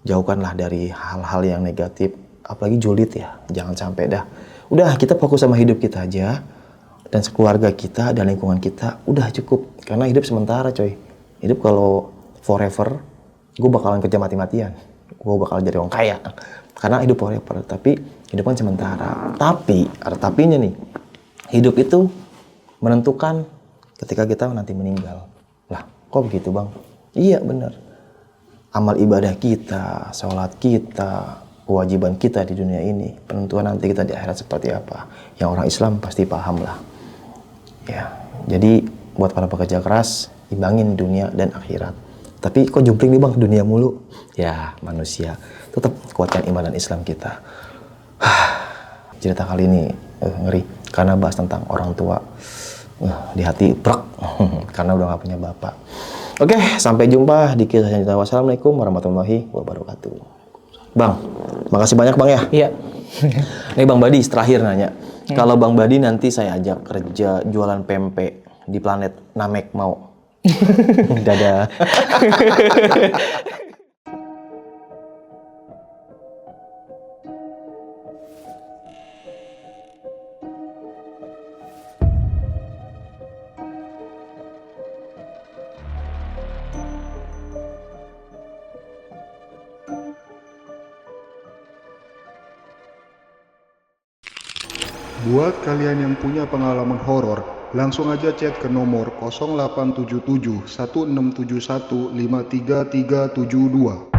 jauhkanlah dari hal-hal yang negatif. Apalagi julid ya, jangan sampai dah. Udah, kita fokus sama hidup kita aja. Dan sekeluarga kita dan lingkungan kita udah cukup. Karena hidup sementara coy. Hidup kalau forever, gue bakalan kerja mati-matian. Gue bakal jadi orang kaya. Karena hidup forever. Tapi hidup kan sementara. Tapi, ada tapinya nih. Hidup itu menentukan ketika kita nanti meninggal. Lah, kok begitu bang? Iya benar. Amal ibadah kita, sholat kita, kewajiban kita di dunia ini, penentuan nanti kita di akhirat seperti apa. Yang orang Islam pasti paham lah. Ya, jadi buat para pekerja keras, imbangin dunia dan akhirat. Tapi kok jumpling nih bang, dunia mulu? Ya, manusia. Tetap kuatkan iman dan Islam kita. Cerita kali ini ngeri, karena bahas tentang orang tua. Di hati brek, karena udah gak punya bapak. Oke, sampai jumpa di kisah selanjutnya. Wassalamualaikum warahmatullahi wabarakatuh. Bang, makasih banyak bang ya. Iya. Nih Bang Badi, terakhir nanya. Kalau Bang Badi nanti saya ajak kerja jualan pempek di planet Namek, mau? Dadah. Buat kalian yang punya pengalaman horor, langsung aja chat ke nomor 0877 1671 53372.